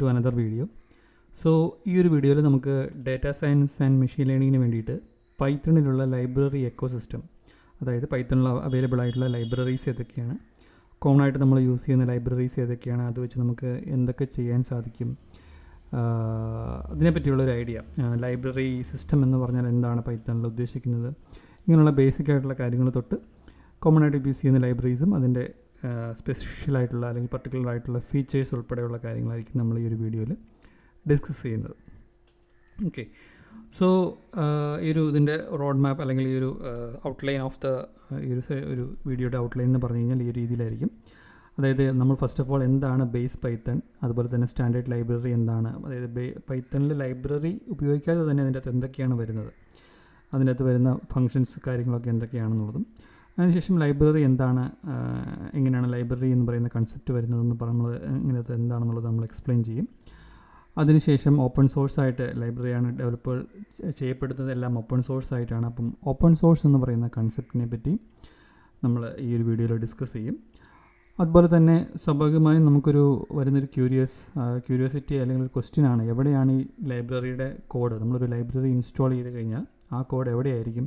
to another video. So ഈ ഒരു വീഡിയോയിൽ നമുക്ക് ഡാറ്റാ സയൻസ് ആൻഡ് മെഷീൻ ലേണിങ്ങിന് വേണ്ടിയിട്ട് പൈത്തണിലുള്ള ലൈബ്രറി എക്കോസിസ്റ്റം, അതായത് പൈത്തണിൽ അവൈലബിൾ ആയിട്ടുള്ള ലൈബ്രറീസ് ഏതൊക്കെയാണ്, കോമൺ ആയിട്ട് നമ്മൾ യൂസ് ചെയ്യുന്ന ലൈബ്രറീസ് ഏതൊക്കെയാണ്, അത് വെച്ച് നമുക്ക് എന്തൊക്കെ ചെയ്യാൻ സാധിക്കും, അതിനെപ്പറ്റിയുള്ളൊരു ഐഡിയ. ലൈബ്രറി സിസ്റ്റം എന്ന് പറഞ്ഞാൽ എന്താണ് പൈത്തണിൽ ഉദ്ദേശിക്കുന്നത്, ഇങ്ങനെയുള്ള ബേസിക് ആയിട്ടുള്ള കാര്യങ്ങൾ തൊട്ട് കോമൺ ആയിട്ട് യൂസ് ചെയ്യുന്ന ലൈബ്രറീസും അതിൻ്റെ സ്പെഷ്യലായിട്ടുള്ള അല്ലെങ്കിൽ പർട്ടിക്കുലർ ആയിട്ടുള്ള ഫീച്ചേഴ്സ് ഉൾപ്പെടെയുള്ള കാര്യങ്ങളായിരിക്കും നമ്മൾ ഈ ഒരു വീഡിയോയിൽ ഡിസ്കസ് ചെയ്യുന്നത്. ഓക്കെ, സോ ഈ ഒരു ഇതിൻ്റെ റോഡ് മാപ്പ് അല്ലെങ്കിൽ ഈ ഒരു ഔട്ട്ലൈൻ ഓഫ് ദ ഒരു വീഡിയോയുടെ ഔട്ട്ലൈൻ എന്ന് പറഞ്ഞു കഴിഞ്ഞാൽ ഈ ഒരു രീതിയിലായിരിക്കും. അതായത് നമ്മൾ ഫസ്റ്റ് ഓഫ് ഓൾ എന്താണ് ബേസ് പൈത്തൺ, അതുപോലെ തന്നെ സ്റ്റാൻഡേർഡ് ലൈബ്രറി എന്താണ്, അതായത് പൈത്തണിൽ ലൈബ്രറി ഉപയോഗിക്കാതെ തന്നെ അതിൻ്റെ അകത്ത് എന്തൊക്കെയാണ് വരുന്നത്, അതിൻ്റെ അകത്ത് വരുന്ന ഫങ്ഷൻസ് കാര്യങ്ങളൊക്കെ എന്തൊക്കെയാണെന്നുള്ളതും, അതിനുശേഷം ലൈബ്രറി എന്താണ്, എങ്ങനെയാണ് ലൈബ്രറി എന്ന് പറയുന്ന കൺസെപ്റ്റ് വരുന്നതെന്ന് നമ്മൾ ഇങ്ങനത്തെ എന്താണെന്നുള്ളത് നമ്മൾ എക്സ്പ്ലെയിൻ ചെയ്യും. അതിനുശേഷം ഓപ്പൺ സോഴ്സായിട്ട് ലൈബ്രറിയാണ് ഡെവലപ്പ് ചെയ്യപ്പെടുന്നത്, എല്ലാം ഓപ്പൺ സോഴ്സ് ആയിട്ടാണ്. അപ്പം ഓപ്പൺ സോഴ്സ് എന്ന് പറയുന്ന കൺസെപ്റ്റിനെ പറ്റി നമ്മൾ ഈ ഒരു വീഡിയോയിൽ ഡിസ്കസ് ചെയ്യും. അതുപോലെ തന്നെ സ്വാഭാവികമായും നമുക്കൊരു വരുന്നൊരു ക്യൂരിയോസിറ്റി അല്ലെങ്കിൽ ഒരു ക്വസ്റ്റ്യനാണ്, എവിടെയാണ് ഈ ലൈബ്രറിയുടെ കോഡ്, നമ്മളൊരു ലൈബ്രറി ഇൻസ്റ്റാൾ ചെയ്ത് കഴിഞ്ഞാൽ ആ കോഡ് എവിടെയായിരിക്കും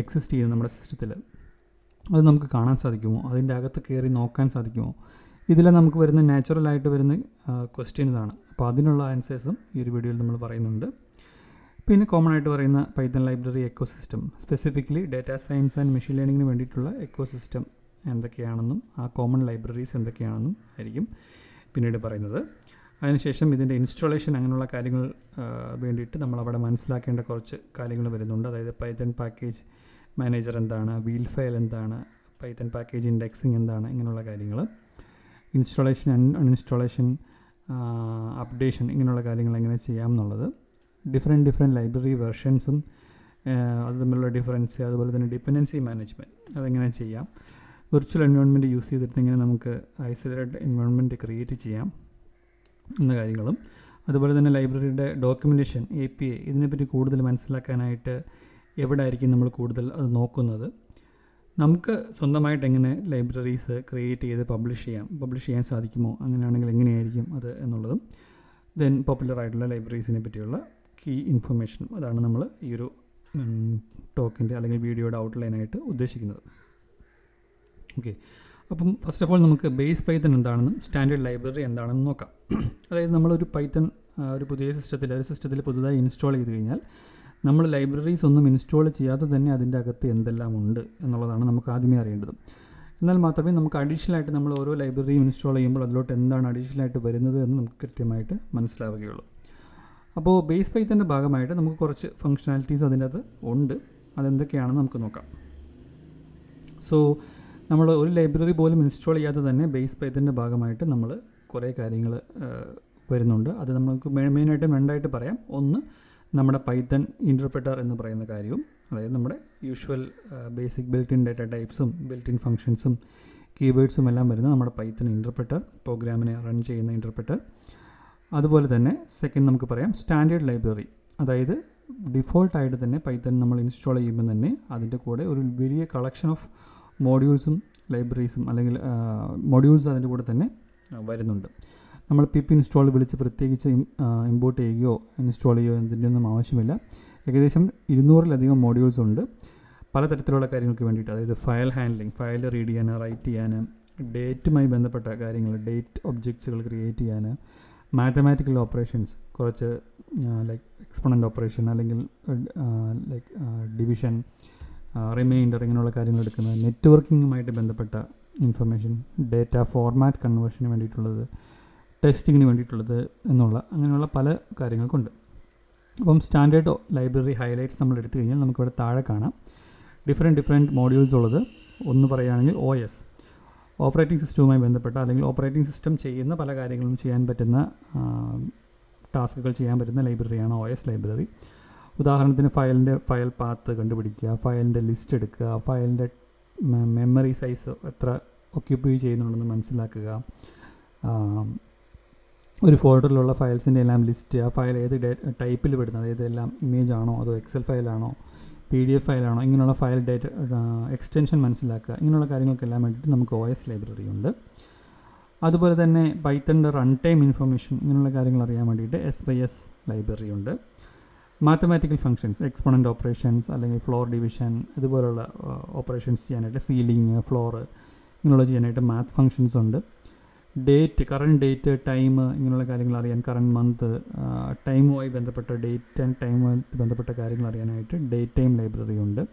എക്സിസ്റ്റ് ചെയ്യുന്നത് നമ്മുടെ സിസ്റ്റത്തിൽ, അത് നമുക്ക് കാണാൻ സാധിക്കുമോ, അതിൻ്റെ അകത്ത് കയറി നോക്കാൻ സാധിക്കുമോ, ഇതിൽ നമുക്ക് വരുന്ന നാച്ചുറലായിട്ട് വരുന്ന ക്വസ്റ്റ്യൻസ് ആണ്. അപ്പോൾ അതിനുള്ള ആൻസേഴ്സും ഈ ഒരു വീഡിയോയിൽ നമ്മൾ പറയുന്നുണ്ട്. പിന്നെ കോമൺ ആയിട്ട് പറയുന്ന Python library ecosystem, specifically data science and machine ലേണിങ്ങിന് വേണ്ടിയിട്ടുള്ള എക്കോസിസ്റ്റം എന്തൊക്കെയാണെന്നും ആ കോമൺ ലൈബ്രറീസ് എന്തൊക്കെയാണെന്നും ആയിരിക്കും പിന്നീട് പറയുന്നത്. അതിനുശേഷം ഇതിൻ്റെ ഇൻസ്റ്റാളേഷൻ അങ്ങനെയുള്ള കാര്യങ്ങൾ വേണ്ടിയിട്ട് നമ്മളവിടെ മനസ്സിലാക്കേണ്ട കുറച്ച് കാര്യങ്ങൾ വരുന്നുണ്ട്. അതായത് പൈത്തൺ പാക്കേജ് മാനേജർ എന്താണ്, വീൽ ഫയൽ എന്താണ്, പൈത്തൺ പാക്കേജ് ഇൻഡെക്സിങ് എന്താണ്, ഇങ്ങനെയുള്ള കാര്യങ്ങൾ, ഇൻസ്റ്റാളേഷൻ അൺഇൻസ്റ്റാളേഷൻ, അപ്ഡേഷൻ, ഇങ്ങനെയുള്ള കാര്യങ്ങൾ എങ്ങനെ ചെയ്യാം എന്നുള്ളത്, ഡിഫറെൻറ്റ് ലൈബ്രറി വെർഷൻസും അത് തമ്മിലുള്ള ഡിഫറൻസ്, അതുപോലെ തന്നെ ഡിപ്പെൻഡൻസി മാനേജ്മെൻറ്റ് അതെങ്ങനെ ചെയ്യാം, വിർച്വൽ എൻവയോൺമെൻറ്റ് യൂസ് ചെയ്തിട്ട് എങ്ങനെ നമുക്ക് ഐസൊലേറ്റഡ് എൻവയോൺമെൻറ്റ് ക്രിയേറ്റ് ചെയ്യാം എന്ന കാര്യങ്ങളും, അതുപോലെ തന്നെ ലൈബ്രറിയുടെ ഡോക്യുമെൻറ്റേഷൻ, API, ഇതിനെപ്പറ്റി കൂടുതൽ മനസ്സിലാക്കാനായിട്ട് എവിടെ ആയിരിക്കും നമ്മൾ കൂടുതൽ അത് നോക്കുന്നത്, നമുക്ക് സ്വന്തമായിട്ട് എങ്ങനെ ലൈബ്രറീസ് ക്രിയേറ്റ് ചെയ്ത് പബ്ലിഷ് ചെയ്യാൻ സാധിക്കുമോ, അങ്ങനെയാണെങ്കിൽ എങ്ങനെയായിരിക്കും അത് എന്നുള്ളതും, ദെൻ പോപ്പുലർ ആയിട്ടുള്ള ലൈബ്രറീസിനെ പറ്റിയുള്ള കീ ഇൻഫർമേഷനും, അതാണ് നമ്മൾ ഈ ഒരു ടോക്കിൻ്റെ അല്ലെങ്കിൽ വീഡിയോയുടെ ഔട്ട്ലൈനായിട്ട് ഉദ്ദേശിക്കുന്നത്. ഓക്കെ, അപ്പം ഫസ്റ്റ് ഓഫ് ഓൾ നമുക്ക് ബേസ് പൈത്തൺ എന്താണെന്നും സ്റ്റാൻഡേർഡ് ലൈബ്രറി എന്താണെന്നും നോക്കാം. അതായത് നമ്മളൊരു പൈത്തൺ ഒരു പുതിയ സിസ്റ്റത്തിൽ പുതുതായി ഇൻസ്റ്റാൾ ചെയ്ത് കഴിഞ്ഞാൽ നമ്മൾ ലൈബ്രറീസ് ഒന്നും ഇൻസ്റ്റാൾ ചെയ്യാതെ തന്നെ അതിൻ്റെ അകത്ത് എന്തെല്ലാം ഉണ്ട് എന്നുള്ളതാണ് നമുക്ക് ആദ്യമേ അറിയേണ്ടത്. എന്നാൽ മാത്രമേ നമുക്ക് അഡീഷണലായിട്ട് നമ്മൾ ഓരോ ലൈബ്രറിയും ഇൻസ്റ്റാൾ ചെയ്യുമ്പോൾ അതിലോട്ട് എന്താണ് അഡീഷണലായിട്ട് വരുന്നത് എന്ന് നമുക്ക് കൃത്യമായിട്ട് മനസ്സിലാവുകയുള്ളൂ. അപ്പോൾ ബേസ് പൈത്തൻ്റെ ഭാഗമായിട്ട് നമുക്ക് കുറച്ച് ഫങ്ഷനാലിറ്റീസ് അതിൻ്റെ അകത്ത് ഉണ്ട്, അതെന്തൊക്കെയാണെന്ന് നമുക്ക് നോക്കാം. സോ നമ്മൾ ഒരു ലൈബ്രറി പോലും ഇൻസ്റ്റാൾ ചെയ്യാതെ തന്നെ ബേസ് പൈത്തൻ്റെ ഭാഗമായിട്ട് നമ്മൾ കുറേ കാര്യങ്ങൾ വരുന്നുണ്ട്. അത് നമുക്ക് മെയിനായിട്ട് രണ്ടായിട്ട് പറയാം. ഒന്ന്, നമ്മുടെ പൈത്തൺ ഇൻ്റർപ്രെറ്റർ എന്ന് പറയുന്ന കാര്യവും, അതായത് നമ്മുടെ usual basic built in data ടൈപ്സും ബിൽറ്റ് ഇൻ ഫങ്ഷൻസും കീവേഡ്സും എല്ലാം വരുന്ന നമ്മുടെ പൈത്തൺ ഇൻ്റർപ്രെറ്റർ, പ്രോഗ്രാമിനെ റൺ ചെയ്യുന്ന ഇൻ്റർപ്രെറ്റർ. അതുപോലെ തന്നെ സെക്കൻഡ് നമുക്ക് പറയാം സ്റ്റാൻഡേർഡ് ലൈബ്രറി, അതായത് ഡിഫോൾട്ടായിട്ട് തന്നെ പൈത്തൺ നമ്മൾ ഇൻസ്റ്റാൾ ചെയ്യുമ്പോൾ തന്നെ അതിൻ്റെ കൂടെ ഒരു വലിയ കളക്ഷൻ ഓഫ് മോഡ്യൂൾസും ലൈബ്രറീസും അല്ലെങ്കിൽ മോഡ്യൂൾസ് അതിൻ്റെ കൂടെ തന്നെ വരുന്നുണ്ട്. നമ്മൾ പിപ്പ് ഇൻസ്റ്റാൾ വിളിച്ച് പ്രത്യേകിച്ച് ഇമ്പോർട്ട് ചെയ്യുകയോ ഇൻസ്റ്റാൾ ചെയ്യുകയോ എന്നതിൻ്റെ ഒന്നും ആവശ്യമില്ല. ഏകദേശം 200-ലധികം മോഡ്യൂൾസ് ഉണ്ട് പലതരത്തിലുള്ള കാര്യങ്ങൾക്ക് വേണ്ടിയിട്ട്. അതായത് ഫയൽ ഹാൻഡ്ലിങ്, ഫയൽ റീഡ് ചെയ്യാൻ, റൈറ്റ് ചെയ്യാൻ, ഡേറ്റുമായി ബന്ധപ്പെട്ട കാര്യങ്ങൾ, ഡേറ്റ് ഒബ്ജക്ട്സുകൾ ക്രിയേറ്റ് ചെയ്യാൻ, മാത്തമാറ്റിക്കൽ ഓപ്പറേഷൻസ്, കുറച്ച് ലൈക്ക് എക്സ്പോണൻ്റ് ഓപ്പറേഷൻ അല്ലെങ്കിൽ ലൈക്ക് ഡിവിഷൻ, റിമൈൻഡർ, ഇങ്ങനെയുള്ള കാര്യങ്ങൾ എടുക്കുന്നത്, നെറ്റ്വർക്കിങ്ങുമായിട്ട് ബന്ധപ്പെട്ട ഇൻഫർമേഷൻ, ഡേറ്റ ഫോർമാറ്റ് കൺവേർഷന് വേണ്ടിയിട്ടുള്ളത്, ടെസ്റ്റിങ്ങിന് വേണ്ടിയിട്ടുള്ളത് അങ്ങനെയുള്ള പല കാര്യങ്ങൾക്കുണ്ട്. അപ്പം സ്റ്റാൻഡേർഡ് ലൈബ്രറി ഹൈലൈറ്റ്സ് നമ്മൾ എടുത്തു കഴിഞ്ഞാൽ നമുക്കിവിടെ താഴെ കാണാം ഡിഫറെൻറ്റ് മോഡ്യൂൾസ് ഉള്ളത്. ഒന്ന് പറയുകയാണെങ്കിൽ OS, ഓപ്പറേറ്റിംഗ് സിസ്റ്റവുമായി ബന്ധപ്പെട്ട അല്ലെങ്കിൽ ഓപ്പറേറ്റിംഗ് സിസ്റ്റം ചെയ്യുന്ന പല കാര്യങ്ങളും ചെയ്യാൻ പറ്റുന്ന ടാസ്കുകൾ ചെയ്യാൻ പറ്റുന്ന ലൈബ്രറിയാണ് OS ലൈബ്രറി. ഉദാഹരണത്തിന് ഫയൽ പാത്ത് കണ്ടുപിടിക്കുക, ഫയലിൻ്റെ ലിസ്റ്റ് എടുക്കുക, ഫയലിൻ്റെ മെമ്മറി സൈസ് എത്ര ഒക്യുപ്പൈ ചെയ്യുന്നുണ്ടെന്ന് മനസ്സിലാക്കുക, ഒരു ഫോൾഡറിലുള്ള ഫയൽസിൻ്റെ എല്ലാം ലിസ്റ്റ്, ആ ഫയൽ ഏത് ടൈപ്പിൽ പെടുന്നത്, അതായത് എല്ലാം ഇമേജ് ആണോ അതോ എക്സൽ ഫയലാണോ PDF ഫയലാണോ, ഇങ്ങനെയുള്ള ഫയൽ ഡേറ്റ എക്സ്റ്റൻഷൻ മനസ്സിലാക്കുക, ഇങ്ങനെയുള്ള കാര്യങ്ങൾക്കെല്ലാം വേണ്ടിയിട്ട് നമുക്ക് OS ലൈബ്രറി ഉണ്ട്. അതുപോലെ തന്നെ പൈത്തണിൻ്റെ റൺ ടൈം ഇൻഫർമേഷൻ ഇങ്ങനെയുള്ള കാര്യങ്ങൾ അറിയാൻ വേണ്ടിയിട്ട് SYS ലൈബ്രറി ഉണ്ട്. മാത്തമാറ്റിക്കൽ ഫങ്ഷൻസ്, എക്സ്പോണൻ്റ് ഓപ്പറേഷൻസ് അല്ലെങ്കിൽ ഫ്ലോർ ഡിവിഷൻ ഇതുപോലുള്ള ഓപ്പറേഷൻസ് ചെയ്യാനായിട്ട്, സീലിംഗ്, ഫ്ലോർ ഇങ്ങനെയുള്ള ചെയ്യാനായിട്ട് മാത്ത് ഫങ്ഷൻസ് ഉണ്ട്. ഡേറ്റ്, കറണ്ട് ഡേറ്റ്, ടൈം ഇങ്ങനെയുള്ള കാര്യങ്ങൾ അറിയാൻ, കറണ്ട് മന്ത്, ടൈമുമായി ബന്ധപ്പെട്ട ഡേറ്റ് ആൻഡ് ടൈമുമായി ബന്ധപ്പെട്ട കാര്യങ്ങൾ അറിയാനായിട്ട് ഡേറ്റ് ടൈം ലൈബ്രറി ഉണ്ട്.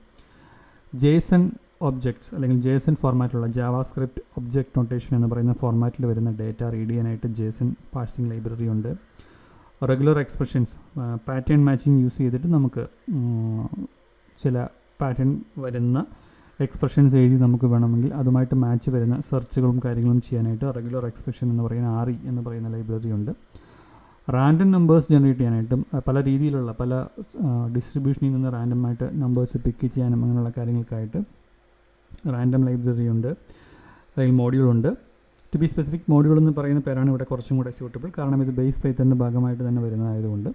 ജേസൺ ഒബ്ജക്ട്സ് അല്ലെങ്കിൽ ജേസൺ ഫോർമാറ്റിലുള്ള ജാവാസ്ക്രിപ്റ്റ് ഒബ്ജക്റ്റ് നൊട്ടേഷൻ എന്ന് പറയുന്ന ഫോർമാറ്റിൽ വരുന്ന ഡേറ്റ റീഡ് ചെയ്യാനായിട്ട് ജേസൺ പാഴ്സിംഗ് ലൈബ്രറി ഉണ്ട്. Regular expressions, pattern matching use ചെയ്തിട്ട് നമുക്ക് ചില പാറ്റേൺ വരുന്ന എക്സ്പ്രഷൻസ് എഴുതി നമുക്ക് വേണമെങ്കിൽ അതുമായിട്ട് മാച്ച് വരുന്ന സെർച്ചുകളും കാര്യങ്ങളും ചെയ്യാനായിട്ട് റെഗുലർ എക്സ്പ്രഷൻ എന്ന് പറയുന്ന RE എന്ന് പറയുന്ന ലൈബ്രറി ഉണ്ട്. റാൻഡം നമ്പേഴ്സ് ജനറേറ്റ് ചെയ്യാനായിട്ടും പല രീതിയിലുള്ള പല ഡിസ്ട്രിബ്യൂഷനിൽ നിന്ന് റാൻഡമായിട്ട് നമ്പേഴ്സ് പിക്ക് ചെയ്യാനും അങ്ങനെയുള്ള കാര്യങ്ങൾക്കായിട്ട് റാൻഡം ലൈബ്രറി ഉണ്ട്, അല്ലെങ്കിൽ മോഡ്യൂളുണ്ട്. ടു ബി സ്പെസിഫിക്, മോഡ്യൂൾ എന്ന് പറയുന്ന പേരാണ് ഇവിടെ കുറച്ചും കൂടെ സ്യൂട്ടബിൾ, കാരണം ഇത് ബേസ് പൈത്തണിൻ്റെ ഭാഗമായിട്ട് തന്നെ വരുന്നതായതുകൊണ്ട്.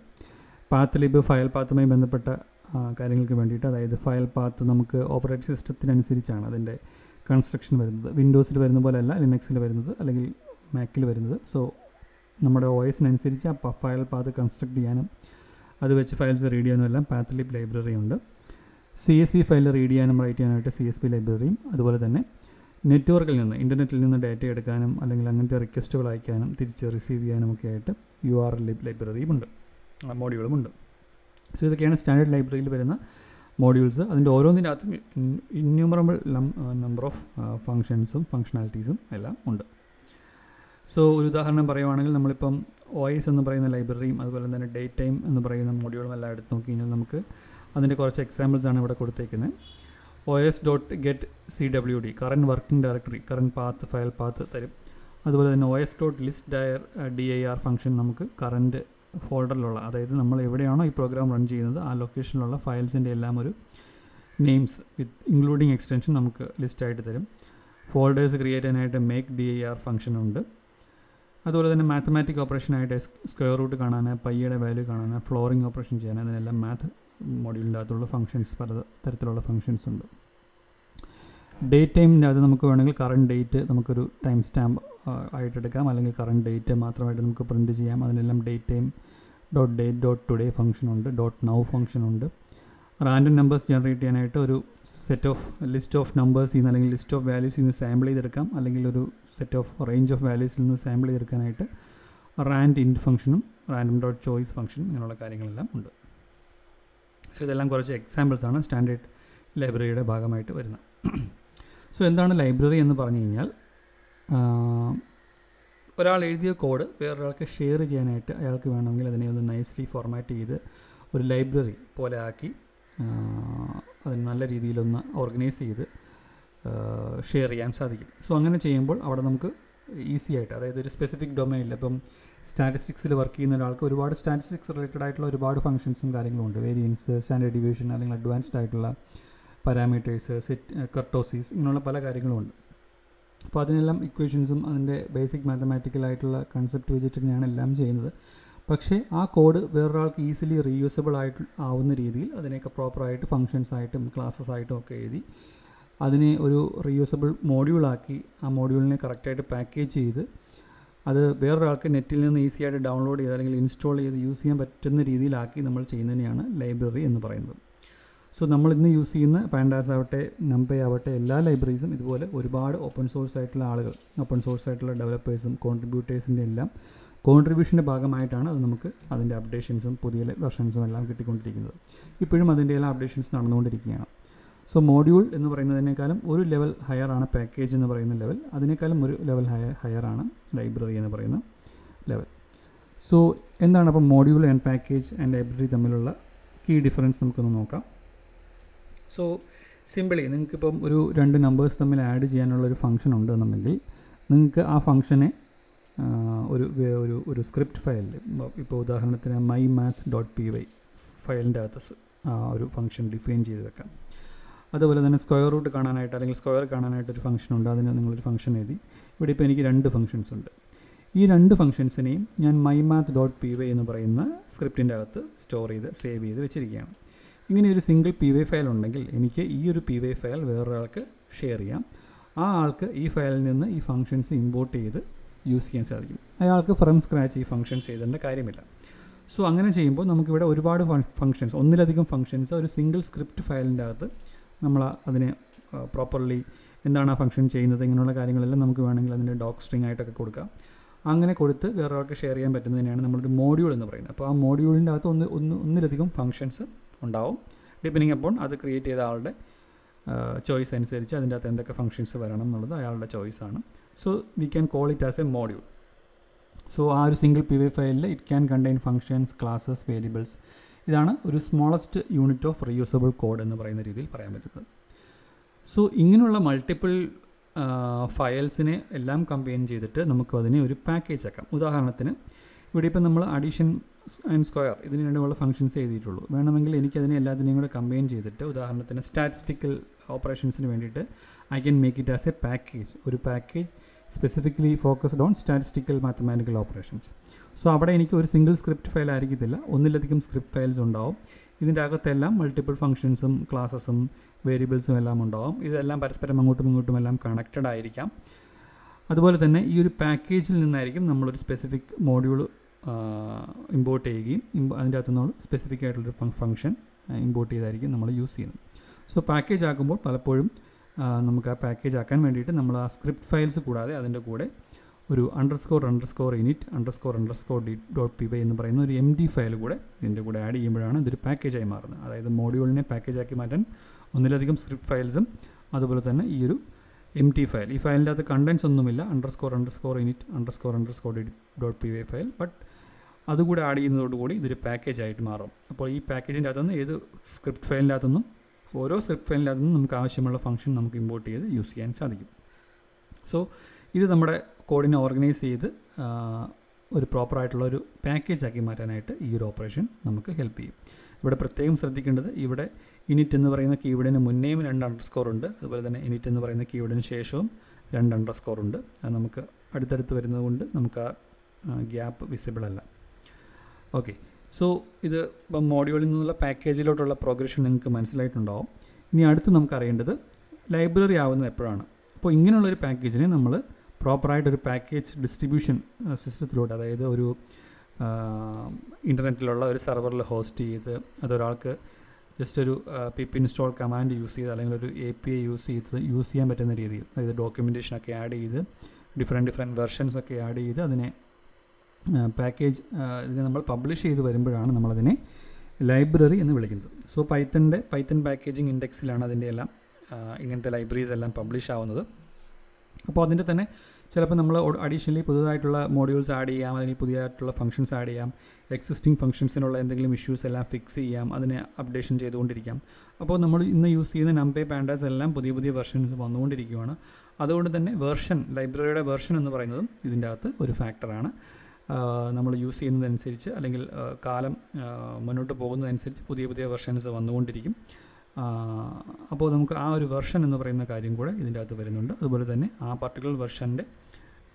പാത്ത് ലിബ്, ഫയൽ പാത്തുമായി ബന്ധപ്പെട്ട കാര്യങ്ങൾക്ക് വേണ്ടിയിട്ട്, അതായത് ഫയൽ പാത്ത് നമുക്ക് ഓപ്പറേറ്റിംഗ് സിസ്റ്റത്തിനനുസരിച്ചാണ് അതിൻ്റെ കൺസ്ട്രക്ഷൻ വരുന്നത്. വിൻഡോസിൽ വരുന്ന പോലെയല്ല ലിനക്സിൽ വരുന്നത് അല്ലെങ്കിൽ മാക്കിൽ വരുന്നത്. സോ നമ്മുടെ OSനനുസരിച്ച് ആ ഫയൽ പാത്ത് കൺസ്ട്രക്ട് ചെയ്യാനും അത് വെച്ച് ഫയൽസ് റീഡ് ചെയ്യാനും എല്ലാം പാത്ത് ലിബ് ലൈബ്രറി ഉണ്ട്. CSV ഫയൽ റീഡ് ചെയ്യാനും റൈറ്റ് ചെയ്യാനായിട്ട് CSV ലൈബ്രറിയും, അതുപോലെ തന്നെ നെറ്റ്വർക്കിൽ നിന്ന്, ഇൻ്റർനെറ്റിൽ നിന്ന് ഡാറ്റ എടുക്കാനും അല്ലെങ്കിൽ അങ്ങനത്തെ റിക്വസ്റ്റുകൾ അയക്കാനും തിരിച്ച് റിസീവ് ചെയ്യാനും ഒക്കെ ആയിട്ട് URL ലൈബ്രറിയും ഉണ്ട്, മോഡ്യൂളും ഉണ്ട്. സോ ഇതൊക്കെയാണ് സ്റ്റാൻഡേർഡ് ലൈബ്രറിയിൽ വരുന്ന മോഡ്യൂൾസ്. അതിൻ്റെ ഓരോന്നിനകത്തും ഇന്യൂമറബിൾ നമ്പർ ഓഫ് ഫങ്ഷൻസും ഫങ്ഷണാലിറ്റീസും എല്ലാം ഉണ്ട്. സോ ഒരു ഉദാഹരണം പറയുവാണെങ്കിൽ, നമ്മളിപ്പം OS എന്ന് പറയുന്ന ലൈബ്രറിയും അതുപോലെ തന്നെ ഡേറ്റ് ടൈം എന്ന് പറയുന്ന മോഡ്യൂളും എല്ലാം എടുത്ത് നോക്കി കഴിഞ്ഞാൽ നമുക്ക് അതിൻ്റെ കുറച്ച് എക്സാമ്പിൾസാണ് ഇവിടെ കൊടുത്തേക്കുന്നത്. os.getCWD current working directory, current path, file path തരും. അതുപോലെ തന്നെ os.list_dir ഫംഗ്ഷൻ നമുക്ക് കറൻറ്റ് ഫോൾഡറിലുള്ള, അതായത് നമ്മൾ എവിടെയാണോ ഈ പ്രോഗ്രാം റൺ ചെയ്യുന്നത് ആ ലൊക്കേഷനിലുള്ള ഫയൽസിൻ്റെ എല്ലാം ഒരു നെയിംസ് വിത്ത് ഇൻക്ലൂഡിങ് എക്സ്റ്റൻഷൻ നമുക്ക് ലിസ്റ്റായിട്ട് തരും. ഫോൾഡേഴ്സ് ക്രിയേറ്റ് ചെയ്യാനായിട്ട് make_dir ഫംഗ്ഷൻ ഉണ്ട്. അതുപോലെ തന്നെ മാത്തമാറ്റിക് ഓപ്പറേഷനായിട്ട് സ്ക്വയർ റൂട്ട് കാണാൻ, പൈയുടെ വാല്യൂ കാണാൻ, ഫ്ലോറിംഗ് ഓപ്പറേഷൻ ചെയ്യാൻ, അതിനെല്ലാം മാത്ത് മോഡ്യൂളിൻ്റെ അകത്തുള്ള ഫങ്ഷൻസ്, പല തരത്തിലുള്ള ഫങ്ഷൻസ് ഉണ്ട്. ഡേറ്റ് ടൈമിൻ്റെ അത് നമുക്ക് വേണമെങ്കിൽ കറണ്ട് ഡേറ്റ് നമുക്കൊരു ടൈം സ്റ്റാമ്പ് ആയിട്ടെടുക്കാം, അല്ലെങ്കിൽ കറണ്ട് ഡേറ്റ് മാത്രമായിട്ട് നമുക്ക് പ്രിൻറ്റ് ചെയ്യാം. അതിനെല്ലാം ഡേറ്റ് ടൈം .date.today ഫംഗ്ഷൻ ഉണ്ട്, .now ഫംഗ്ഷൻ ഉണ്ട്. റാൻഡം നമ്പേഴ്സ് ജനറേറ്റ് ചെയ്യാനായിട്ട് ഒരു സെറ്റ് ഓഫ് ലിസ്റ്റ് ഓഫ് നമ്പേഴ്സിൽ നിന്ന് അല്ലെങ്കിൽ ലിസ്റ്റ് ഓഫ് വാല്യൂസിൽ നിന്ന് സാമ്പിൾ ചെയ്തെടുക്കാം, അല്ലെങ്കിൽ ഒരു സെറ്റ് ഓഫ് റേഞ്ച് ഓഫ് വാല്യൂസിൽ നിന്ന് സാമ്പിൾ ചെയ്തെടുക്കാനായിട്ട് rand_int ഫംഗ്ഷനും random.choice ഫംഗ്ഷൻ ഇങ്ങനെയുള്ള കാര്യങ്ങളെല്ലാം ഉണ്ട്. സോ ഇതെല്ലാം കുറച്ച് എക്സാമ്പിൾസാണ് സ്റ്റാൻഡേർഡ് ലൈബ്രറിയുടെ ഭാഗമായിട്ട് വരുന്നത്. സോ എന്താണ് ലൈബ്രറി എന്ന് പറഞ്ഞു കഴിഞ്ഞാൽ, ഒരാൾ എഴുതിയ കോഡ് വേറൊരാൾക്ക് ഷെയർ ചെയ്യാനായിട്ട് അയാൾക്ക് വേണമെങ്കിൽ അതിനെ ഒന്ന് നൈസ്ലി ഫോർമാറ്റ് ചെയ്ത് ഒരു ലൈബ്രറി പോലെ ആക്കി അതിന് നല്ല രീതിയിലൊന്ന് ഓർഗനൈസ് ചെയ്ത് ഷെയർ ചെയ്യാൻ സാധിക്കും. സോ അങ്ങനെ ചെയ്യുമ്പോൾ അവിടെ നമുക്ക് ഈസി ആയിട്ട്, അതായത് ഒരു സ്പെസിഫിക് ഡൊമൈനിൽ, ഇപ്പം സ്റ്റാറ്റിസ്റ്റിക്സിൽ വർക്ക് ചെയ്യുന്ന ഒരാൾക്ക് ഒരുപാട് സ്റ്റാറ്റിസ്റ്റിക്സ് റിലേറ്റഡ് ആയിട്ടുള്ള ഒരുപാട് ഫംഗ്ഷൻസും കാര്യങ്ങളും ഉണ്ട്. വേരിയൻസ്, സ്റ്റാൻഡേർഡ് ഡീവിയേഷൻ അല്ലെങ്കിൽ അഡ്വാൻസ്ഡ് ആയിട്ടുള്ള പാരാമീറ്റേഴ്സ്, സെറ്റ്, കർട്ടോസീസ് ഇങ്ങനെയുള്ള പല കാര്യങ്ങളുമുണ്ട്. അപ്പോൾ അതിനെല്ലാം ഇക്വേഷൻസും അതിൻ്റെ ബേസിക് മാത്തമാറ്റിക്കലായിട്ടുള്ള കൺസെപ്റ്റ് വെച്ചിട്ട് തന്നെയാണ് എല്ലാം ചെയ്യുന്നത്. പക്ഷേ ആ കോഡ് വേറൊരാൾക്ക് ഈസിലി റീയൂസബിൾ ആയിട്ട് ആവുന്ന രീതിയിൽ അതിനെയൊക്കെ പ്രോപ്പറായിട്ട് ഫങ്ഷൻസ് ആയിട്ടും ക്ലാസ്സസ് ആയിട്ടും ഒക്കെ എഴുതി അതിനെ ഒരു റീയൂസബിൾ മോഡ്യൂളാക്കി ആ മോഡ്യൂളിനെ കറക്റ്റായിട്ട് പാക്കേജ് ചെയ്ത് അത് വേറൊരാൾക്ക് നെറ്റിൽ നിന്ന് ഈസി ആയിട്ട് ഡൗൺലോഡ് ചെയ്ത് അല്ലെങ്കിൽ ഇൻസ്റ്റാൾ ചെയ്ത് യൂസ് ചെയ്യാൻ പറ്റുന്ന രീതിയിലാക്കി നമ്മൾ ചെയ്യുന്നതിനെയാണ് ലൈബ്രറി എന്ന് പറയുന്നത്. സോ നമ്മൾ ഇന്ന് യൂസ് ചെയ്യുന്ന പാൻഡാസ് ആവട്ടെ, നംപൈ ആവട്ടെ, എല്ലാ ലൈബ്രറീസും ഇതുപോലെ ഒരുപാട് ഓപ്പൺ സോഴ്സ് ആയിട്ടുള്ള ആളുകൾ, ഓപ്പൺ സോഴ്സ് ആയിട്ടുള്ള ഡെവലപ്പേഴ്സും കോൺട്രിബ്യൂട്ടേഴ്സിൻ്റെ എല്ലാം കോൺട്രിബ്യൂഷൻ്റെ ഭാഗമായിട്ടാണ് അത് നമുക്ക് അതിൻ്റെ അപ്ഡേഷൻസും പുതിയ വെർഷൻസും എല്ലാം കിട്ടിക്കൊണ്ടിരിക്കുന്നത്. ഇപ്പോഴും അതിൻ്റെ എല്ലാം അപ്ഡേഷൻസ് നടന്നുകൊണ്ടിരിക്കുകയാണ്. സോ മോഡ്യൂൾ എന്ന് പറയുന്നതിനേക്കാളും ഒരു ലെവൽ ഹയറാണ് പാക്കേജ് എന്ന് പറയുന്ന ലെവൽ, അതിനേക്കാളും ഒരു ലെവൽ ഹയറാണ് ലൈബ്രറി എന്ന് പറയുന്ന ലെവൽ. സോ എന്താണ് അപ്പം module and package and library തമ്മിലുള്ള കീ ഡിഫറൻസ് നമുക്കൊന്ന് നോക്കാം. സോ സിമ്പിളി നിങ്ങൾക്കിപ്പം ഒരു രണ്ട് നമ്പേഴ്സ് തമ്മിൽ ആഡ് ചെയ്യാനുള്ളൊരു ഫംഗ്ഷൻ ഉണ്ടെന്നുണ്ടെങ്കിൽ നിങ്ങൾക്ക് ആ ഫംഗ്ഷനെ ഒരു സ്ക്രിപ്റ്റ് ഫയലിൽ, ഇപ്പോൾ ഉദാഹരണത്തിന് mymath.py ഫയലിൻ്റെ അകത്ത് ഒരു ഫംഗ്ഷൻ ഡിഫൈൻ ചെയ്ത് വെക്കാം. അതുപോലെ തന്നെ സ്ക്വയർ റൂട്ട് കാണാനായിട്ട് അല്ലെങ്കിൽ സ്ക്വയർ കാണാനായിട്ടൊരു ഫംഗ്ഷൻ ഉണ്ട്, അതിന് നിങ്ങളൊരു ഫംഗ്ഷൻ എഴുതി. ഇവിടെ ഇപ്പോൾ എനിക്ക് രണ്ട് ഫംഗ്ഷൻസ് ഉണ്ട്. ഈ രണ്ട് ഫംഗ്ഷൻസിനെയും ഞാൻ mymath.py എന്ന് പറയുന്ന സ്ക്രിപ്റ്റിൻ്റെ അകത്ത് സ്റ്റോർ ചെയ്ത് സേവ് ചെയ്ത് വെച്ചിരിക്കുകയാണ്. ഇങ്ങനെ ഒരു സിംഗിൾ py ഫയൽ ഉണ്ടെങ്കിൽ എനിക്ക് ഈ ഒരു py ഫയൽ വേറൊരാൾക്ക് ഷെയർ ചെയ്യാം. ആ ആൾക്ക് ഈ ഫയലിൽ നിന്ന് ഈ ഫംഗ്ഷൻസ് ഇമ്പോർട്ട് ചെയ്ത് യൂസ് ചെയ്യാൻ സാധിക്കും. അയാൾക്ക് ഫ്രം സ്ക്രാച്ച് ഈ ഫങ്ഷൻസ് എഴുതേണ്ട കാര്യമില്ല. സോ അങ്ങനെ ചെയ്യുമ്പോൾ നമുക്കിവിടെ ഒരുപാട് ഫങ്ഷൻസ്, ഒന്നിലധികം ഫങ്ഷൻസ് ഒരു സിംഗിൾ സ്ക്രിപ്റ്റ് ഫയലിൻ്റെ അകത്ത് നമ്മൾ അതിനെ പ്രോപ്പർലി എന്താണ് ആ ഫംഗ്ഷൻ ചെയ്യുന്നത് ഇങ്ങനെയുള്ള കാര്യങ്ങളെല്ലാം നമുക്ക് വേണമെങ്കിൽ അതിൻ്റെ ഡോക് സ്ട്രിങ് ആയിട്ടൊക്കെ കൊടുക്കാം. അങ്ങനെ കൊടുത്ത് വേറൊരാൾക്ക് ഷെയർ ചെയ്യാൻ പറ്റുന്നതിനാണ് നമ്മളൊരു മോഡ്യൂൾ എന്ന് പറയുന്നത്. അപ്പോൾ ആ മോഡ്യൂളിൻ്റെ അകത്ത് ഒന്നിലധികം ഫങ്ഷൻസ് ഉണ്ടാവും. ഡിപ്പെൻഡിങ് അപ്പോൾ അത് ക്രിയേറ്റ് ചെയ്ത ആളുടെ ചോയ്സ് അനുസരിച്ച് അതിൻ്റെ അകത്ത് എന്തൊക്കെ ഫങ്ഷൻസ് വരണം എന്നുള്ളത് അയാളുടെ ചോയ്സാണ്. So we can call it as a module. So ആ ഒരു സിംഗിൾ PY ഫയലിൽ it can contain functions, classes, variables. ഇതാണ് ഒരു smallest unit of reusable code എന്ന് പറയുന്ന രീതിയിൽ പറയാൻ പറ്റുന്നത്. സോ ഇങ്ങനെയുള്ള മൾട്ടിപ്പിൾ ഫയൽസിനെ എല്ലാം കമ്പൈൻ ചെയ്തിട്ട് നമുക്ക് അതിനെ ഒരു പാക്കേജ് ആക്കാം. ഉദാഹരണത്തിന് ഇവിടെ ഇപ്പം നമ്മൾ അഡീഷൻ ആൻഡ് സ്ക്വയർ ഇതിന് രണ്ടുമുള്ള ഫങ്ഷൻസ് എഴുതിയിട്ടുള്ളൂ. വേണമെങ്കിൽ എനിക്കതിനെ എല്ലാത്തിനെയും കൂടെ കമ്പൈൻ ചെയ്തിട്ട് ഉദാഹരണത്തിന് സ്റ്റാറ്റിസ്റ്റിക്കൽ ഓപ്പറേഷൻസിന് വേണ്ടിയിട്ട് I can make it as a package, ഒരു package specifically focused on statistical mathematical operations. So അവിടെ എനിക്ക് ഒരു സിംഗിൾ സ്ക്രിപ്റ്റ് ഫയൽ ആയിരിക്കത്തില്ല, ഒന്നിലധികം സ്ക്രിപ്റ്റ് ഫയൽസ് ഉണ്ടാവും. ഇതിൻ്റെ അകത്തെല്ലാം മൾട്ടിപ്പിൾ ഫങ്ഷൻസും ക്ലാസ്സസും വേരിയബിൾസും എല്ലാം ഉണ്ടാവും. ഇതെല്ലാം പരസ്പരം അങ്ങോട്ടും ഇങ്ങോട്ടും എല്ലാം കണക്റ്റഡ് ആയിരിക്കാം. അതുപോലെ തന്നെ ഈ ഒരു പാക്കേജിൽ നിന്നായിരിക്കും നമ്മളൊരു സ്പെസിഫിക് മോഡ്യൂൾ ഇമ്പോർട്ട് ചെയ്യുകയും അതിൻ്റെ അകത്തു നിന്ന് സ്പെസിഫിക് ആയിട്ടുള്ളൊരു ഫംഗ്ഷൻ ഇമ്പോർട്ട് ചെയ്തായിരിക്കും നമ്മൾ യൂസ് ചെയ്യുന്നത്. സോ പാക്കേജ് ആക്കുമ്പോൾ പലപ്പോഴും നമുക്ക് ആ പാക്കേജ് ആക്കാൻ വേണ്ടിയിട്ട് നമ്മൾ ആ സ്ക്രിപ്റ്റ് ഫയൽസ് കൂടാതെ അതിൻ്റെ കൂടെ ഒരു __init__d.py എന്ന് പറയുന്ന ഒരു MD ഫയൽ കൂടെ ഇതിൻ്റെ കൂടെ ആഡ് ചെയ്യുമ്പോഴാണ് ഇതൊരു പാക്കേജായി മാറുന്നത്. അതായത് മോഡ്യൂളിനെ പാക്കേജാക്കി മാറ്റാൻ ഒന്നിലധികം സ്ക്രിപ്റ്റ് ഫയൽസും അതുപോലെ തന്നെ ഈ ഒരു MT ഫയൽ, ഈ ഫയലിൻ്റെ അകത്ത് കണ്ടൻസ് ഒന്നുമില്ല, __init__d.py ഫയൽ, ബട്ട് അതുകൂടെ ആഡ് ചെയ്യുന്നതോടുകൂടി ഇതൊരു പാക്കേജായിട്ട് മാറും. അപ്പോൾ ഈ പാക്കേജിൻ്റെ അകത്തുനിന്ന് ഏത് സ്ക്രിപ്റ്റ് ഫയലിൻ്റെ അകത്തുനിന്നും ഓരോ സ്ക്രിപ്റ്റ് ഫയലിൻ്റെ അകത്തുനിന്നും നമുക്ക് ആവശ്യമുള്ള ഫംഗ്ഷൻ നമുക്ക് ഇമ്പോർട്ട് ചെയ്ത് യൂസ് ചെയ്യാൻ സാധിക്കും. സോ ഇത് നമ്മുടെ കോഡിനെ ഓർഗനൈസ് ചെയ്ത് ഒരു പ്രോപ്പറായിട്ടുള്ള ഒരു പാക്കേജാക്കി മാറ്റാനായിട്ട് ഈ ഒരു ഓപ്പറേഷൻ നമുക്ക് ഹെൽപ്പ് ചെയ്യും. ഇവിടെ പ്രത്യേകം ശ്രദ്ധിക്കേണ്ടത്, ഇവിടെ ഇനിറ്റ് എന്ന് പറയുന്ന കീവേഡിന് മുന്നേയും 2 അണ്ടർസ്കോർ ഉണ്ട്, അതുപോലെ തന്നെ ഇനിറ്റ് എന്ന് പറയുന്ന കീവേഡിന് ശേഷവും 2 അണ്ടർസ്കോർ ഉണ്ട്. അത് നമുക്ക് അടുത്തടുത്ത് വരുന്നത് കൊണ്ട് നമുക്ക് ആ ഗ്യാപ്പ് വിസിബിൾ അല്ല. ഓക്കെ, സോ ഇത് ഇപ്പം മോഡ്യൂളിൽ നിന്നുള്ള പാക്കേജിലോട്ടുള്ള പ്രോഗ്രഷൻ നിങ്ങൾക്ക് മനസ്സിലായിട്ടുണ്ടാവും. ഇനി അടുത്ത് നമുക്കറിയേണ്ടത് ലൈബ്രറി ആവുന്നത് എപ്പോഴാണ്. അപ്പോൾ ഇങ്ങനെയുള്ളൊരു പാക്കേജിനെ നമ്മൾ പ്രോപ്പറായിട്ടൊരു പാക്കേജ് ഡിസ്ട്രിബ്യൂഷൻ സിസ്റ്റത്തിലോട്ട്, അതായത് ഒരു ഇൻ്റർനെറ്റിലുള്ള ഒരു സെർവറിൽ ഹോസ്റ്റ് ചെയ്ത് അതൊരാൾക്ക് ജസ്റ്റ് ഒരു pip ഇൻസ്റ്റാൾ കമാൻഡ് യൂസ് ചെയ്ത് അല്ലെങ്കിൽ ഒരു API യൂസ് ചെയ്യാൻ പറ്റുന്ന രീതിയിൽ, അതായത് ഡോക്യുമെൻറ്റേഷനൊക്കെ ആഡ് ചെയ്ത് ഡിഫറെൻറ്റ് വെർഷൻസൊക്കെ ആഡ് ചെയ്ത് അതിനെ പാക്കേജ് ഇതിനെ നമ്മൾ പബ്ലിഷ് ചെയ്ത് വരുമ്പോഴാണ് നമ്മളതിനെ ലൈബ്രറി എന്ന് വിളിക്കുന്നത്. സോ പൈത്തൺ പാക്കേജിങ് ഇൻഡെക്സിലാണ് അതിൻ്റെ എല്ലാം ഇങ്ങനത്തെ ലൈബ്രറീസ് എല്ലാം പബ്ലിഷ് ആവുന്നത്. അപ്പോൾ അതിൻ്റെ തന്നെ ചിലപ്പോൾ നമ്മൾ അഡീഷണലി പുതുതായിട്ടുള്ള മോഡ്യൂൾസ് ആഡ് ചെയ്യാം, അല്ലെങ്കിൽ പുതിയതായിട്ടുള്ള ഫംഗ്ഷൻസ് ആഡ് ചെയ്യാം, എക്സിസ്റ്റിംഗ് ഫംഗ്ഷൻസിനുള്ള എന്തെങ്കിലും ഇഷ്യൂസ് എല്ലാം ഫിക്സ് ചെയ്യാം, അതിനെ അപ്ഡേഷൻ ചെയ്തുകൊണ്ടിരിക്കാം. അപ്പോൾ നമ്മൾ ഇന്ന് യൂസ് ചെയ്യുന്ന NumPy പാൻഡാസ് എല്ലാം പുതിയ വെർഷൻസ് വന്നുകൊണ്ടിരിക്കുകയാണ്. അതുകൊണ്ട് തന്നെ ലൈബ്രറിയുടെ വെർഷൻ എന്ന് പറയുന്നതും ഇതിൻ്റെ അകത്ത് ഒരു ഫാക്ടറാണ്. നമ്മൾ യൂസ് ചെയ്യുന്നതനുസരിച്ച് അല്ലെങ്കിൽ കാലം മുന്നോട്ട് പോകുന്നതനുസരിച്ച് പുതിയ വെർഷൻസ് വന്നുകൊണ്ടിരിക്കും. അപ്പോൾ നമുക്ക് ആ ഒരു വെർഷൻ എന്ന് പറയുന്ന കാര്യം കൂടെ ഇതിൻ്റെ അകത്ത് വരുന്നുണ്ട്. അതുപോലെ തന്നെ ആ പർട്ടിക്കുലർ